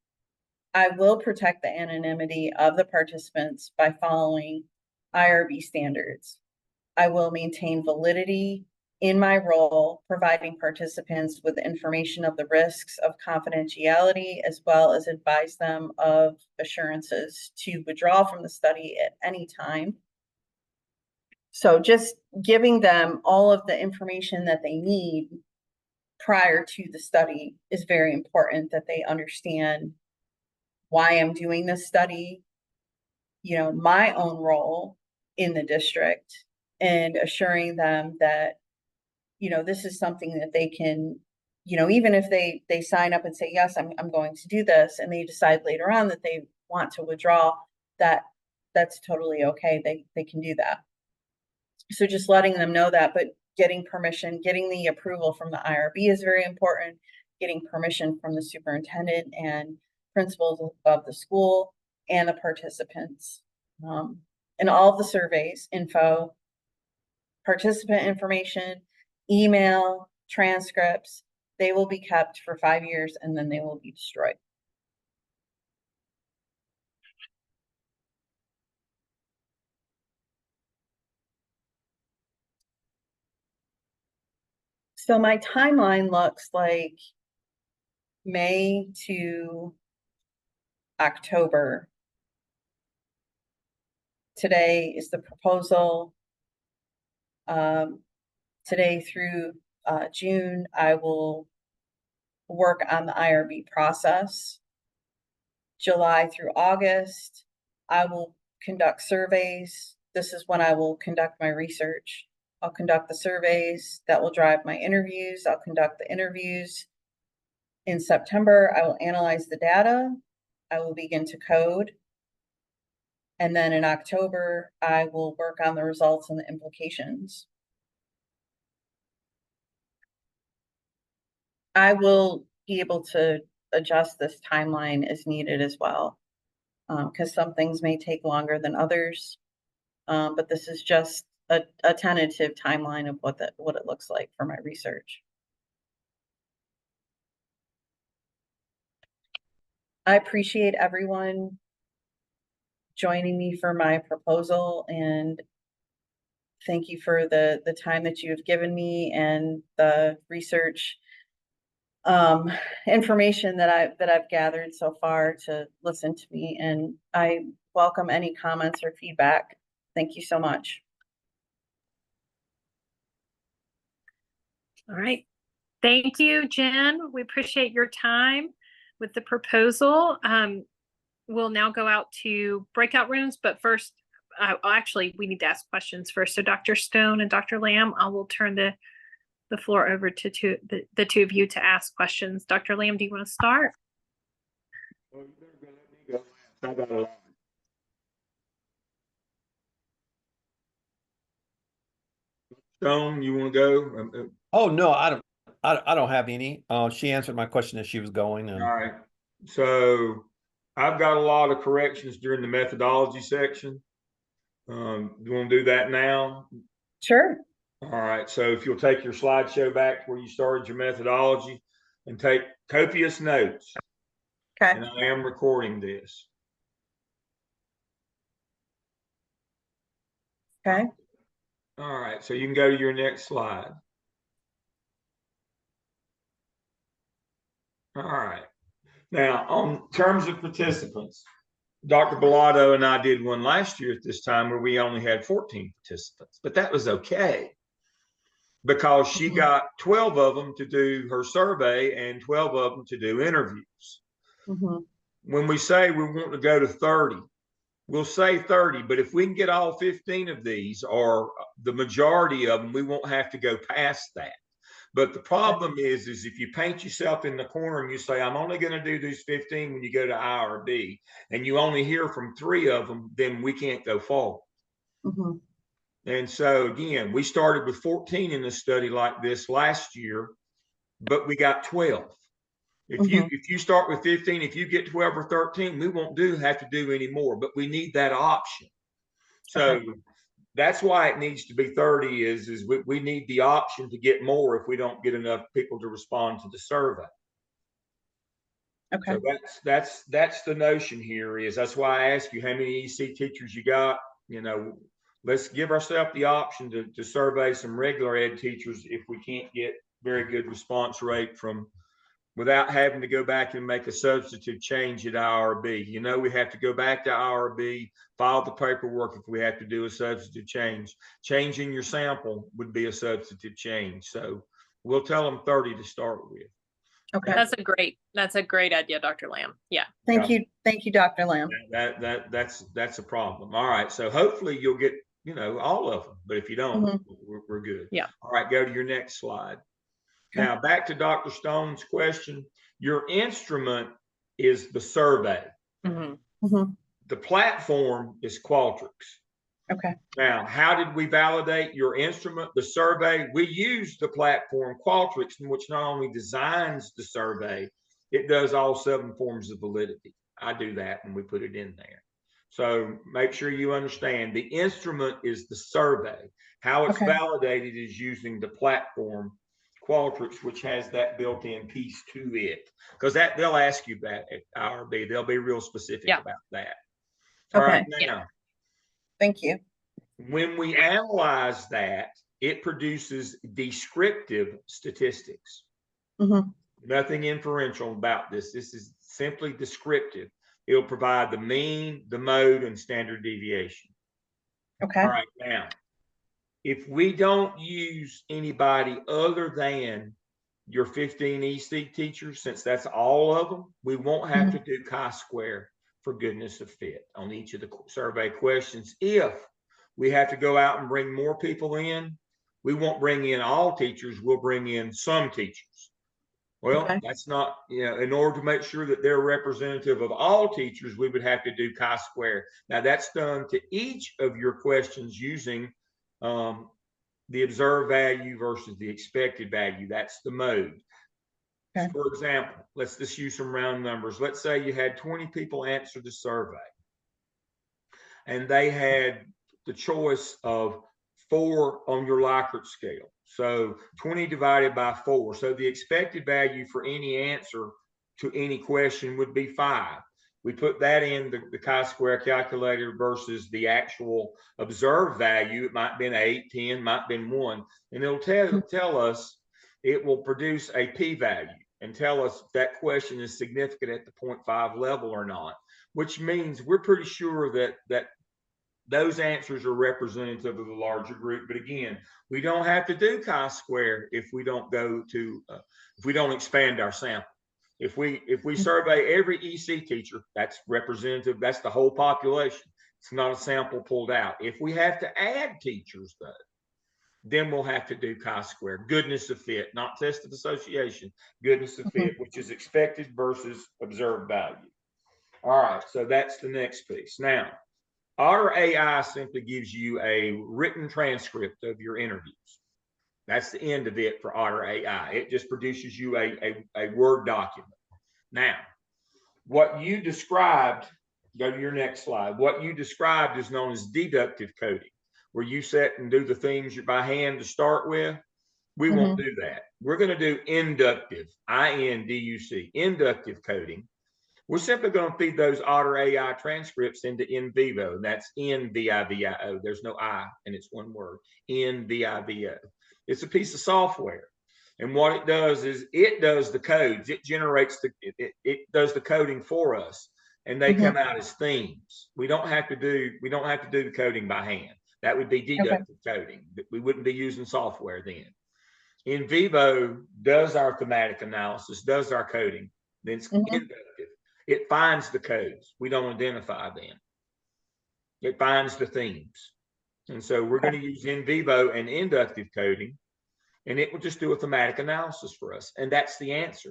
S1: I will protect the anonymity of the participants by following IRB standards. I will maintain validity in my role, providing participants with information of the risks of confidentiality, as well as advise them of assurances to withdraw from the study at any time. So just giving them all of the information that they need prior to the study is very important, that they understand why I'm doing this study, my own role in the district, and assuring them that, this is something that they can, even if they sign up and say, yes, I'm going to do this, and they decide later on that they want to withdraw, that's totally okay. They can do that. So just letting them know that, but getting permission, getting the approval from the IRB is very important. Getting permission from the superintendent and principals of the school and the participants. And all of the surveys, info, participant information, email, transcripts, they will be kept for 5 years and then they will be destroyed. So my timeline looks like May to October. Today is the proposal. Today through June, I will work on the IRB process. July through August, I will conduct surveys. This is when I will conduct my research. I'll conduct the surveys that will drive my interviews. I'll conduct the interviews. In September, I will analyze the data. I will begin to code. And then in October, I will work on the results and the implications. I will be able to adjust this timeline as needed as well. because some things may take longer than others. But this is just a tentative timeline of what it looks like for my research. I appreciate everyone joining me for my proposal, and thank you for the time that you have given me and the research information that I've gathered so far to listen to me, and I welcome any comments or feedback. Thank you so much.
S6: All right. Thank you, Jen. We appreciate your time with the proposal. We'll now go out to breakout rooms, but first, actually, we need to ask questions first. So Dr. Stone and Dr. Lamb, I will turn the floor over to the two of you to ask questions. Dr. Lamb, do you want to start?
S2: Stone, you want to go?
S5: Oh, no, I don't have any. She answered my question as she was going. And
S2: All right. So I've got a lot of corrections during the methodology section. You want to do that now?
S1: Sure.
S2: All right. So if you'll take your slideshow back to where you started your methodology and take copious notes.
S1: Okay.
S2: And I am recording this.
S1: Okay.
S2: All right. So you can go to your next slide. All right. Now, on terms of participants, Dr. Bellato and I did one last year at this time where we only had 14 participants, but that was okay because she got 12 of them to do her survey and 12 of them to do interviews. When we say we want to go to 30, we'll say 30, but if we can get all 15 of these or the majority of them, we won't have to go past that. But the problem is if you paint yourself in the corner and you say, I'm only going to do these 15 when you go to IRB, and you only hear from 3 of them, then we can't go forward. And so again, we started with 14 in a study like this last year, but we got 12. If you start with 15, if you get 12 or 13, we won't have to do any more, but we need that option. So that's why it needs to be 30 is we need the option to get more if we don't get enough people to respond to the survey.
S1: Okay.
S2: So that's the notion here is that's why I ask you how many EC teachers you got. You know, let's give ourselves the option to survey some regular ed teachers if we can't get very good response rate from without having to go back and make a substantive change at IRB. You know, we have to go back to IRB, file the paperwork if we have to do a substantive change. Changing your sample would be a substantive change. So we'll tell them 30 to start with.
S1: Okay.
S6: That's a great idea, Dr. Lamb. Yeah.
S1: Thank you, Dr. Lamb.
S2: That's a problem. All right. So hopefully you'll get, you know, all of them. But if you don't, we're good.
S6: Yeah.
S2: All right, go to your next slide.
S1: Okay.
S2: Now, back to Dr. Stone's question. Your instrument is the survey. The platform is Qualtrics.
S1: Okay.
S2: Now, how did we validate your instrument, the survey? We use the platform Qualtrics, which not only designs the survey, it does all 7 forms of validity. I do that when we put it in there. So make sure you understand the instrument is the survey. How it's validated is using the platform Qualtrics, which has that built-in piece to it, because that they'll ask you that at IRB. They'll be real specific about that. All right, now,
S1: thank you.
S2: When we analyze that, it produces descriptive statistics. Nothing inferential about this. This is simply descriptive. It'll provide the mean, the mode, and standard deviation.
S1: Okay.
S2: All right, now, if we don't use anybody other than your 15 EC teachers, since that's all of them, we won't have to do chi-square for goodness of fit on each of the survey questions. If we have to go out and bring more people in, we won't bring in all teachers, we'll bring in some teachers. Well, that's not, you know, in order to make sure that they're representative of all teachers, we would have to do chi-square. Now that's done to each of your questions using the observed value versus the expected value. That's the mode. For example, let's just use some round numbers. Let's say you had 20 people answer the survey. and they had the choice of 4 on your Likert scale. So 20 divided by 4. So the expected value for any answer to any question would be 5. We put that in the chi-square calculator versus the actual observed value. It might have been 8, 10, might have been 1. And it'll tell us, it will produce a p-value and tell us if that question is significant at the 0.5 level or not, which means we're pretty sure that those answers are representative of the larger group. But again, we don't have to do chi-square if we don't go to, if we don't expand our sample. If we survey every EC teacher, that's representative, that's the whole population. It's not a sample pulled out. If we have to add teachers though, then we'll have to do chi-square, goodness of fit, not test of association, goodness of fit, which is expected versus observed value. All right, so that's the next piece. Now, Otter AI simply gives you a written transcript of your interviews. That's the end of it for Otter AI. It just produces you a Word document. Now, what you described, go to your next slide. What you described is known as deductive coding, where you sit and do the things by hand to start with. We won't do that. We're going to do inductive, I-N-D-U-C, inductive coding. We're simply going to feed those Otter AI transcripts into NVivo, and that's NVIVIO. There's no I, and it's one word, NVIVO. It's a piece of software, and what it does is it does the codes. It generates it does the coding for us, and they come out as themes. We don't have to do the coding by hand. That would be deductive coding. We wouldn't be using software then. NVivo does our thematic analysis, does our coding. Then it's inductive. It finds the codes. We don't identify them. It finds the themes. And so we're going to use NVivo and inductive coding, and it will just do a thematic analysis for us. And that's the answer.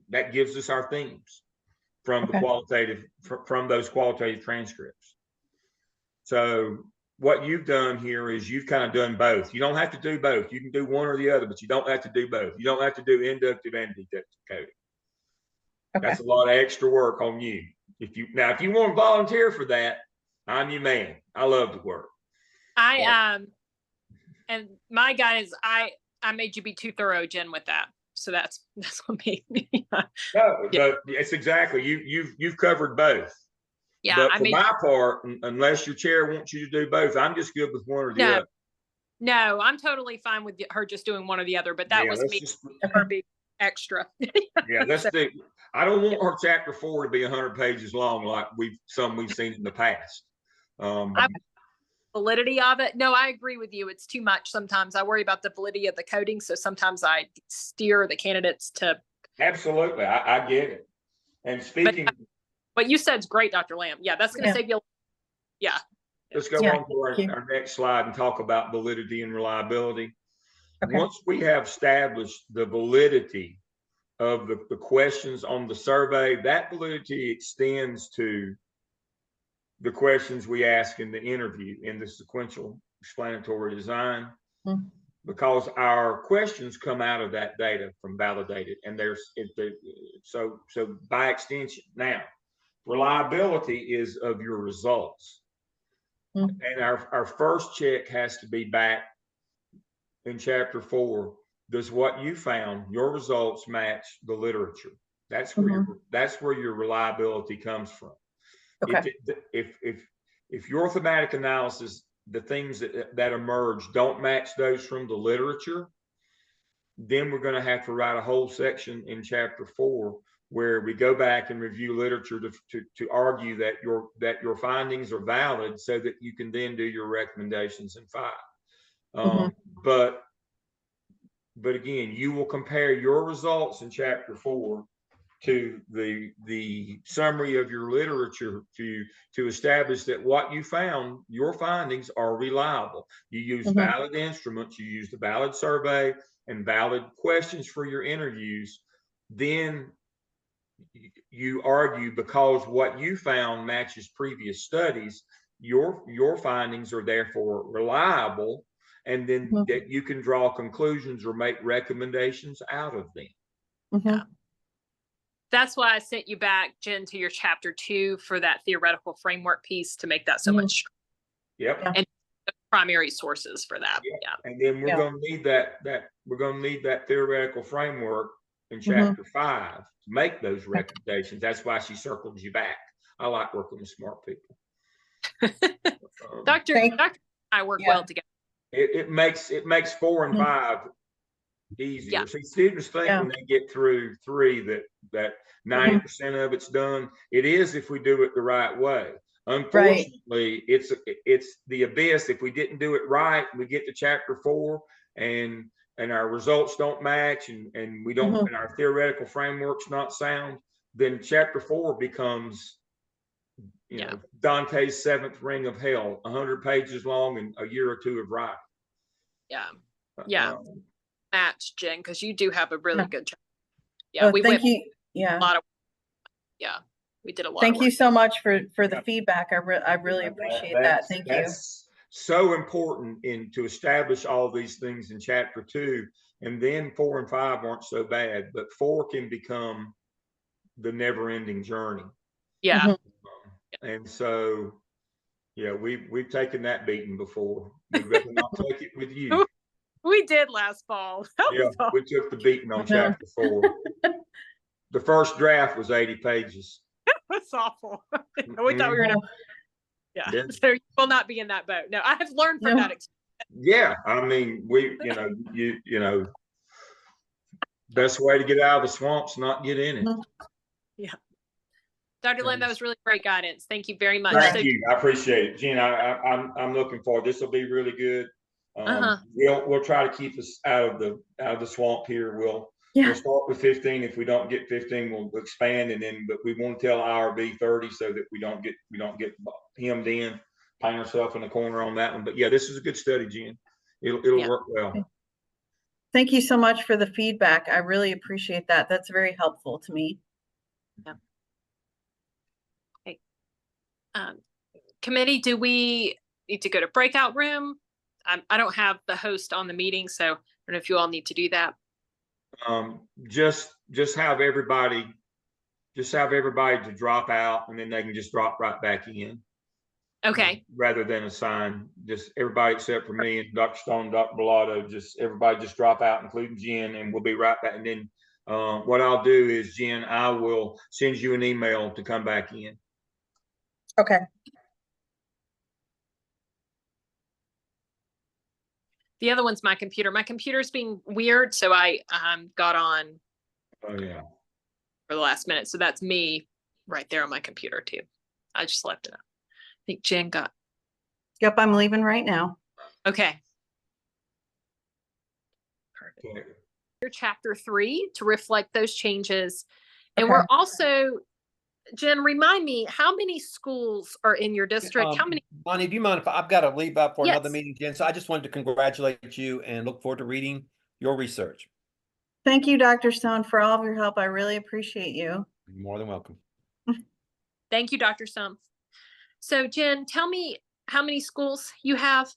S2: That gives us our themes from the qualitative, from those qualitative transcripts. So what you've done here is you've kind of done both. You don't have to do both. You can do one or the other, but you don't have to do both. You don't have to do inductive and deductive coding. That's a lot of extra work on you. If you want to volunteer for that, I'm your man. I love the work.
S6: And my guy is I made you be too thorough, Jen, with that. So that's what made me.
S2: No, but it's exactly you've covered both.
S6: Yeah,
S2: but for my part, unless your chair wants you to do both, I'm just good with one or the other.
S6: No, I'm totally fine with her just doing one or the other. But that was me. Her big extra.
S2: Yeah, let's do. I don't want her chapter 4 to be 100 pages long like we've seen in the past.
S6: Validity of it. No, I agree with you. It's too much sometimes. I worry about the validity of the coding. So sometimes I steer the candidates to.
S2: Absolutely. I get it. And speaking.
S6: What you said is great, Dr. Lamb. Yeah, that's going to save you. Yeah.
S2: Let's go on to our next slide and talk about validity and reliability. Once we have established the validity of the questions on the survey, that validity extends to the questions we ask in the interview in the sequential explanatory design, because our questions come out of that data from validated, and so by extension. Now, reliability is of your results, and our first check has to be back in chapter 4. Does what you found, your results, match the literature? That's where your reliability comes from. If your thematic analysis, the things that emerge don't match those from the literature, then we're going to have to write a whole section in chapter 4 where we go back and review literature to argue that your findings are valid, so that you can then do your recommendations in 5. But again, you will compare your results in chapter 4 to the summary of your literature to establish that what you found, your findings, are reliable. You use valid instruments, you use the valid survey and valid questions for your interviews. Then you argue, because what you found matches previous studies, your findings are therefore reliable, and then that you can draw conclusions or make recommendations out of them.
S6: That's why I sent you back, Jen, to your chapter 2 for that theoretical framework piece to make that so much
S2: Yep.
S1: Yeah.
S6: and primary sources for that.
S2: Yeah.
S6: Yeah.
S2: And then we're
S1: Yeah.
S2: gonna need we're gonna need that theoretical framework in
S1: Mm-hmm.
S2: chapter 5 to make those recommendations. That's why she circled you back. I like working with smart people.
S6: Dr.
S1: Thank-
S6: and I work
S1: Yeah.
S6: well together.
S2: It makes 4 and
S1: Mhm.
S2: 5 easier.
S6: Yeah.
S2: See, students think
S1: Yeah.
S2: when they get through 3 that 90% of it's done. It is if we do it the right way. Unfortunately, it's the abyss. If we didn't do it right, we get to chapter 4 and our results don't match and we don't
S1: Mhm.
S2: and our theoretical framework's not sound, then chapter 4 becomes Dante's 7th ring of hell, 100 pages long and a year or 2 of writing.
S6: Yeah. Yeah. Match, Jen, because you do have a really
S1: Yeah.
S6: good job. Yeah.
S1: Oh,
S6: We
S1: thank
S6: went
S1: you. Yeah.
S6: a lot of, yeah, we did a lot
S1: Thank
S6: of
S1: you
S6: work.
S1: so much for the feedback. I really appreciate that. Thank you.
S2: That's so important to establish all these things in chapter 2, and then 4 and 5 aren't so bad, but 4 can become the never-ending journey.
S6: Yeah.
S1: Mhm.
S2: And so, yeah, we've taken that beating before. We'd rather not take it with you.
S6: We did last fall. That
S2: Yeah,
S6: was awful.
S2: we took the beating on
S1: I know.
S2: chapter 4. The first draft was 80 pages.
S6: That's awful. We thought we were gonna. Yeah.
S2: Yeah.
S6: So you will not be in that boat. No, I have learned from
S1: No.
S6: that experience.
S2: Yeah, I mean, best way to get out of the swamp's not get in it.
S1: Mhm.
S6: Dr. Lim, that was really great guidance. Thank you very much.
S2: Thank
S6: So-
S2: you. I appreciate it, Jen. I'm looking forward. This will be really good. We'll try to keep us out of the swamp here. We'll start with 15. If we don't get 15, we'll expand, but we want to tell IRB 30 so that we don't get hemmed in, paint ourselves in the corner on that one. But yeah, this is a good study, Jen. It'll work well.
S1: Thank you so much for the feedback. I really appreciate that. That's very helpful to me.
S6: Committee, do we need to go to breakout room? I don't have the host on the meeting, so I don't know if you all need to do that.
S2: Just have everybody to drop out, and then they can just drop right back in.
S6: Okay.
S2: Rather than assign, just everybody except for me and Dr. Stone, Dr. Bellato, everybody just drop out, including Jen, and we'll be right back. And then what I'll do is, Jen, I will send you an email to come back in.
S1: Okay.
S6: The other one's my computer. My computer's being weird, so I got on
S2: Oh yeah.
S6: for the last minute. So that's me right there on my computer too. I just left it up. I think Jen got.
S1: Yep, I'm leaving right now.
S6: Okay. Perfect.
S2: Okay.
S6: Your chapter 3 to reflect those changes. And
S1: Okay.
S6: we're also, Jen, remind me, how many schools are in your district? How many?
S5: Bonnie, do you mind if I've got to leave out for another
S6: Yes.
S5: meeting, Jen? So I just wanted to congratulate you and look forward to reading your research.
S1: Thank you, Dr. Stone, for all of your help. I really appreciate you.
S5: You're more than welcome.
S6: Thank you, Dr. Stump. So Jen, tell me how many schools you have?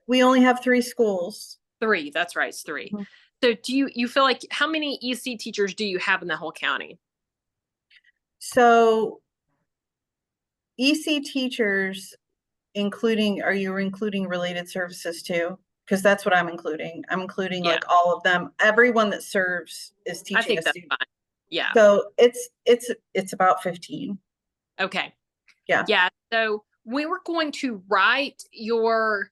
S1: We only have 3 schools.
S6: 3, that's right, it's 3.
S1: Mhm.
S6: So do you feel like, how many EC teachers do you have in the whole county?
S1: So EC teachers, are you including related services too? Because that's what I'm including. I'm including
S6: Yeah.
S1: like all of them. Everyone that serves is
S6: I
S1: teaching
S6: think
S1: a
S6: that's
S1: student.
S6: fine. Yeah.
S1: So it's about 15.
S6: Okay.
S1: Yeah.
S6: Yeah. So we were going to write your,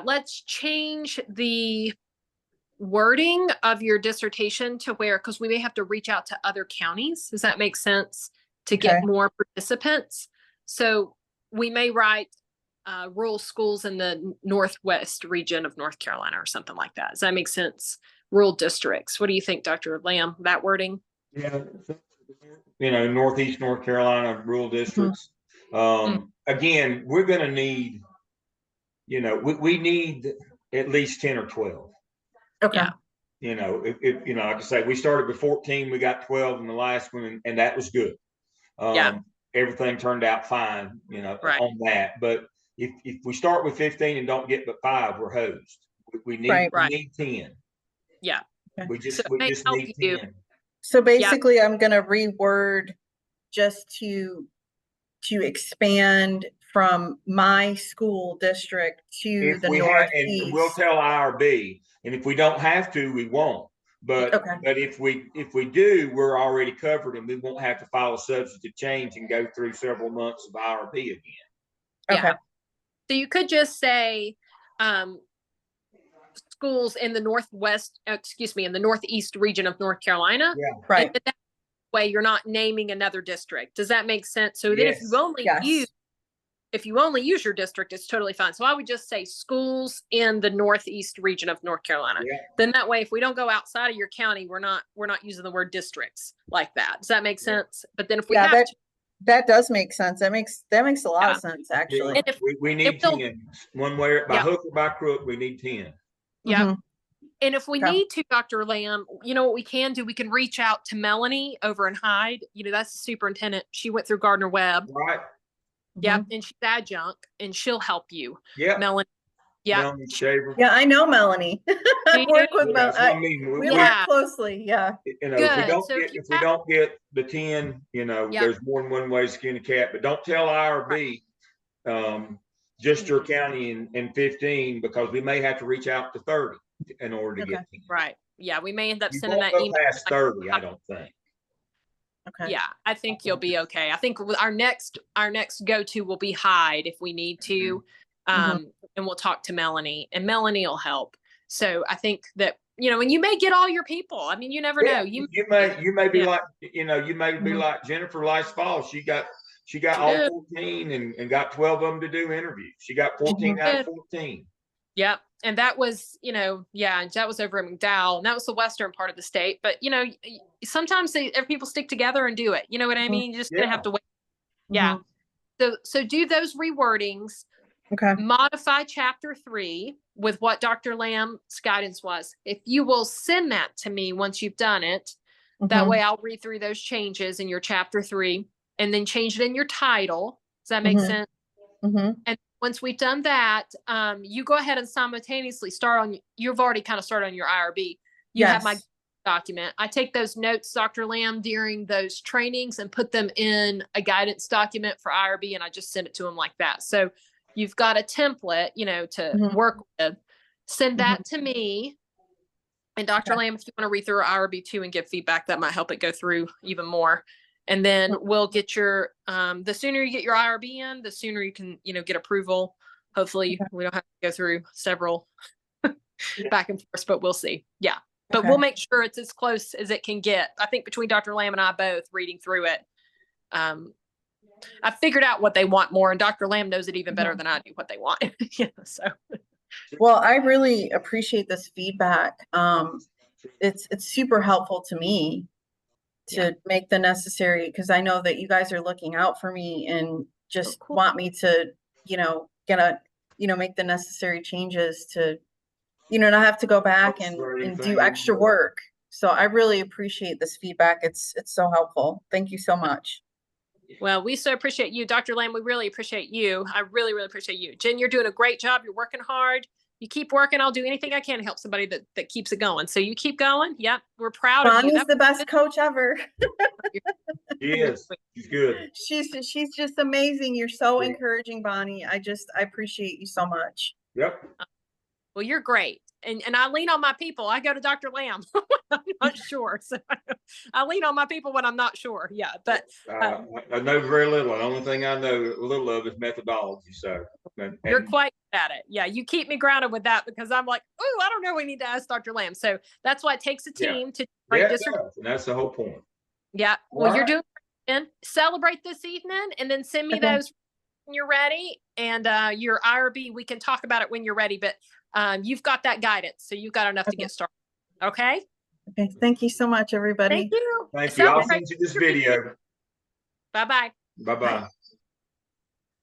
S6: let's change the wording of your dissertation to where, because we may have to reach out to other counties. Does that make sense? To get
S1: Okay.
S6: more participants. So we may write rural schools in the northwest region of North Carolina or something like that. Does that make sense? Rural districts. What do you think, Dr. Lamb, that wording?
S2: Yeah, Northeast North Carolina rural districts. Again, we're going to need, we need at least 10 or 12.
S1: Okay.
S6: Yeah.
S2: Like I say, we started with 14, we got 12 in the last one, and that was good. Everything turned out fine,
S6: Right.
S2: on that. But if we start with 15 and don't get but 5, we're hosed. We need,
S1: Right.
S2: we need 10.
S6: Yeah.
S2: We just
S6: So it may help
S2: need
S6: you.
S2: 10.
S1: So basically, I'm gonna reword just to expand from my school district to
S2: If
S1: the
S2: we have, and we'll
S1: northeast.
S2: tell IRB, and if we don't have to, we won't. But
S1: Okay.
S2: if we do, we're already covered, and we won't have to file a substantive change and go through several months of IRB again.
S1: Okay.
S6: Yeah. So you could just say, schools in the in the northeast region of North Carolina.
S2: Yeah.
S1: Right.
S6: And that way you're not naming another district. Does that make sense? So then if
S2: Yes.
S6: you only
S1: Yes.
S6: use your district, it's totally fine. So I would just say schools in the northeast region of North Carolina.
S2: Yeah.
S6: Then that way, if we don't go outside of your county, we're not using the word districts like that. Does that make sense? But then if we
S1: Yeah,
S6: have to,
S1: that does make sense. That makes a lot of sense, actually.
S6: And if-
S2: we need
S6: if they'll-
S2: 10. One way, by
S6: Yeah.
S2: hook or by crook, we need 10.
S6: yeah.
S1: Mhm.
S6: And if we
S1: Okay.
S6: need to, Dr. Lamb, you know what we can do? We can reach out to Melanie over in Hyde. You know, that's the superintendent. She went through Gardner Webb.
S2: Right?
S6: Yeah.
S1: Mhm.
S6: And she's adjunct and she'll help you.
S2: Yeah.
S6: Melanie. Yeah.
S2: Melanie Shaver.
S1: Yeah, I know Melanie. I work with
S2: Yeah, that's what I mean.
S1: we
S6: Yeah.
S1: work closely. Yeah.
S2: You know,
S6: Good. So
S2: if we don't get the 10, you know,
S6: Yeah.
S2: there's more than one way to skin a cat. But don't tell IRB, just your county in 15, because we may have to reach out to 30 in order to get 10.
S6: Right. Yeah. We may end up
S2: You
S6: sending
S2: won't
S6: that
S2: go
S6: email.
S2: past 30, I don't think.
S1: Okay.
S6: Yeah, I think you'll be okay. I think our next go-to will be Hyde if we need to.
S1: Mhm.
S6: And we'll talk to Melanie, and Melanie will help. So I think that, you know, and you may get all your people. I mean, you never know.
S2: You may be
S6: Yeah.
S2: like, you know, you may be
S1: Mhm.
S2: like Jennifer last fall. She got
S6: She
S2: all
S6: did.
S2: 14 and got 12 of them to do interviews. She got 14 out of 14.
S6: Yep. And that was, you know, yeah, that was over in McDowell, and that was the western part of the state. But, you know, sometimes people stick together and do it. You know what I mean? You're just going to have to wait. Yeah. So do those rewordings,
S1: Okay.
S6: modify chapter 3 with what Dr. Lamb's guidance was. If you will send that to me once you've done it, that
S1: Mhm.
S6: way I'll read through those changes in your chapter 3 and then change it in your title. Does that make
S1: Mhm.
S6: sense?
S1: Mhm.
S6: And once we've done that, you go ahead and simultaneously you've already kind of started on your IRB. You have my
S1: Yes.
S6: document. I take those notes, Dr. Lamb, during those trainings and put them in a guidance document for IRB, and I just send it to them like that. So you've got a template, you know, to
S1: Mhm.
S6: work with. Send that to me. And Dr.
S1: Okay.
S6: Lamb, if you want to read through our IRB too and give feedback, that might help it go through even more. And then we'll get your, the sooner you get your IRB in, the sooner you can, you know, get approval. Hopefully we don't have to go through several back and forth, but we'll see. Yeah. But
S1: Okay.
S6: we'll make sure it's as close as it can get. I think between Dr. Lamb and I both reading through it, I figured out what they want more, and Dr. Lamb knows it even better than I do what they want. Yeah, so.
S1: Well, I really appreciate this feedback. It's super helpful to me to make the necessary, because I know that you guys are looking out for me and just
S6: cool.
S1: want me to, you know, make the necessary changes to, you know, not have to go back and do extra work. So I really appreciate this feedback. It's so helpful. Thank you so much.
S6: Well, we so appreciate you, Dr. Lamb. We really appreciate you. I really, really appreciate you. Jen, you're doing a great job. You're working hard. You keep working. I'll do anything I can to help somebody that keeps it going. So you keep going. Yep. We're proud of you.
S1: Bonnie's the best coach ever.
S2: She is. She's good.
S1: She's just amazing. You're so encouraging, Bonnie. I appreciate you so much.
S2: Yep.
S6: Well, you're great. And I lean on my people. I go to Dr. Lamb. I'm not sure. So I lean on my people when I'm not sure. Yeah. But
S2: I know very little. The only thing I know a little of is methodology. So
S6: you're quite good at it. Yeah. You keep me grounded with that, because I'm like, oh, I don't know. We need to ask Dr. Lamb. So that's why it takes a team to break this.
S2: And that's the whole point.
S6: Yeah. Well, you're doing it. Celebrate this evening and then send me those when you're ready. And your IRB, we can talk about it when you're ready. But you've got that guidance, so you've got enough to get started. Okay.
S1: Okay. Thank you so much, everybody.
S6: Thank you.
S2: Thank you. I'll send you this video.
S6: Bye-bye.
S2: Bye-bye.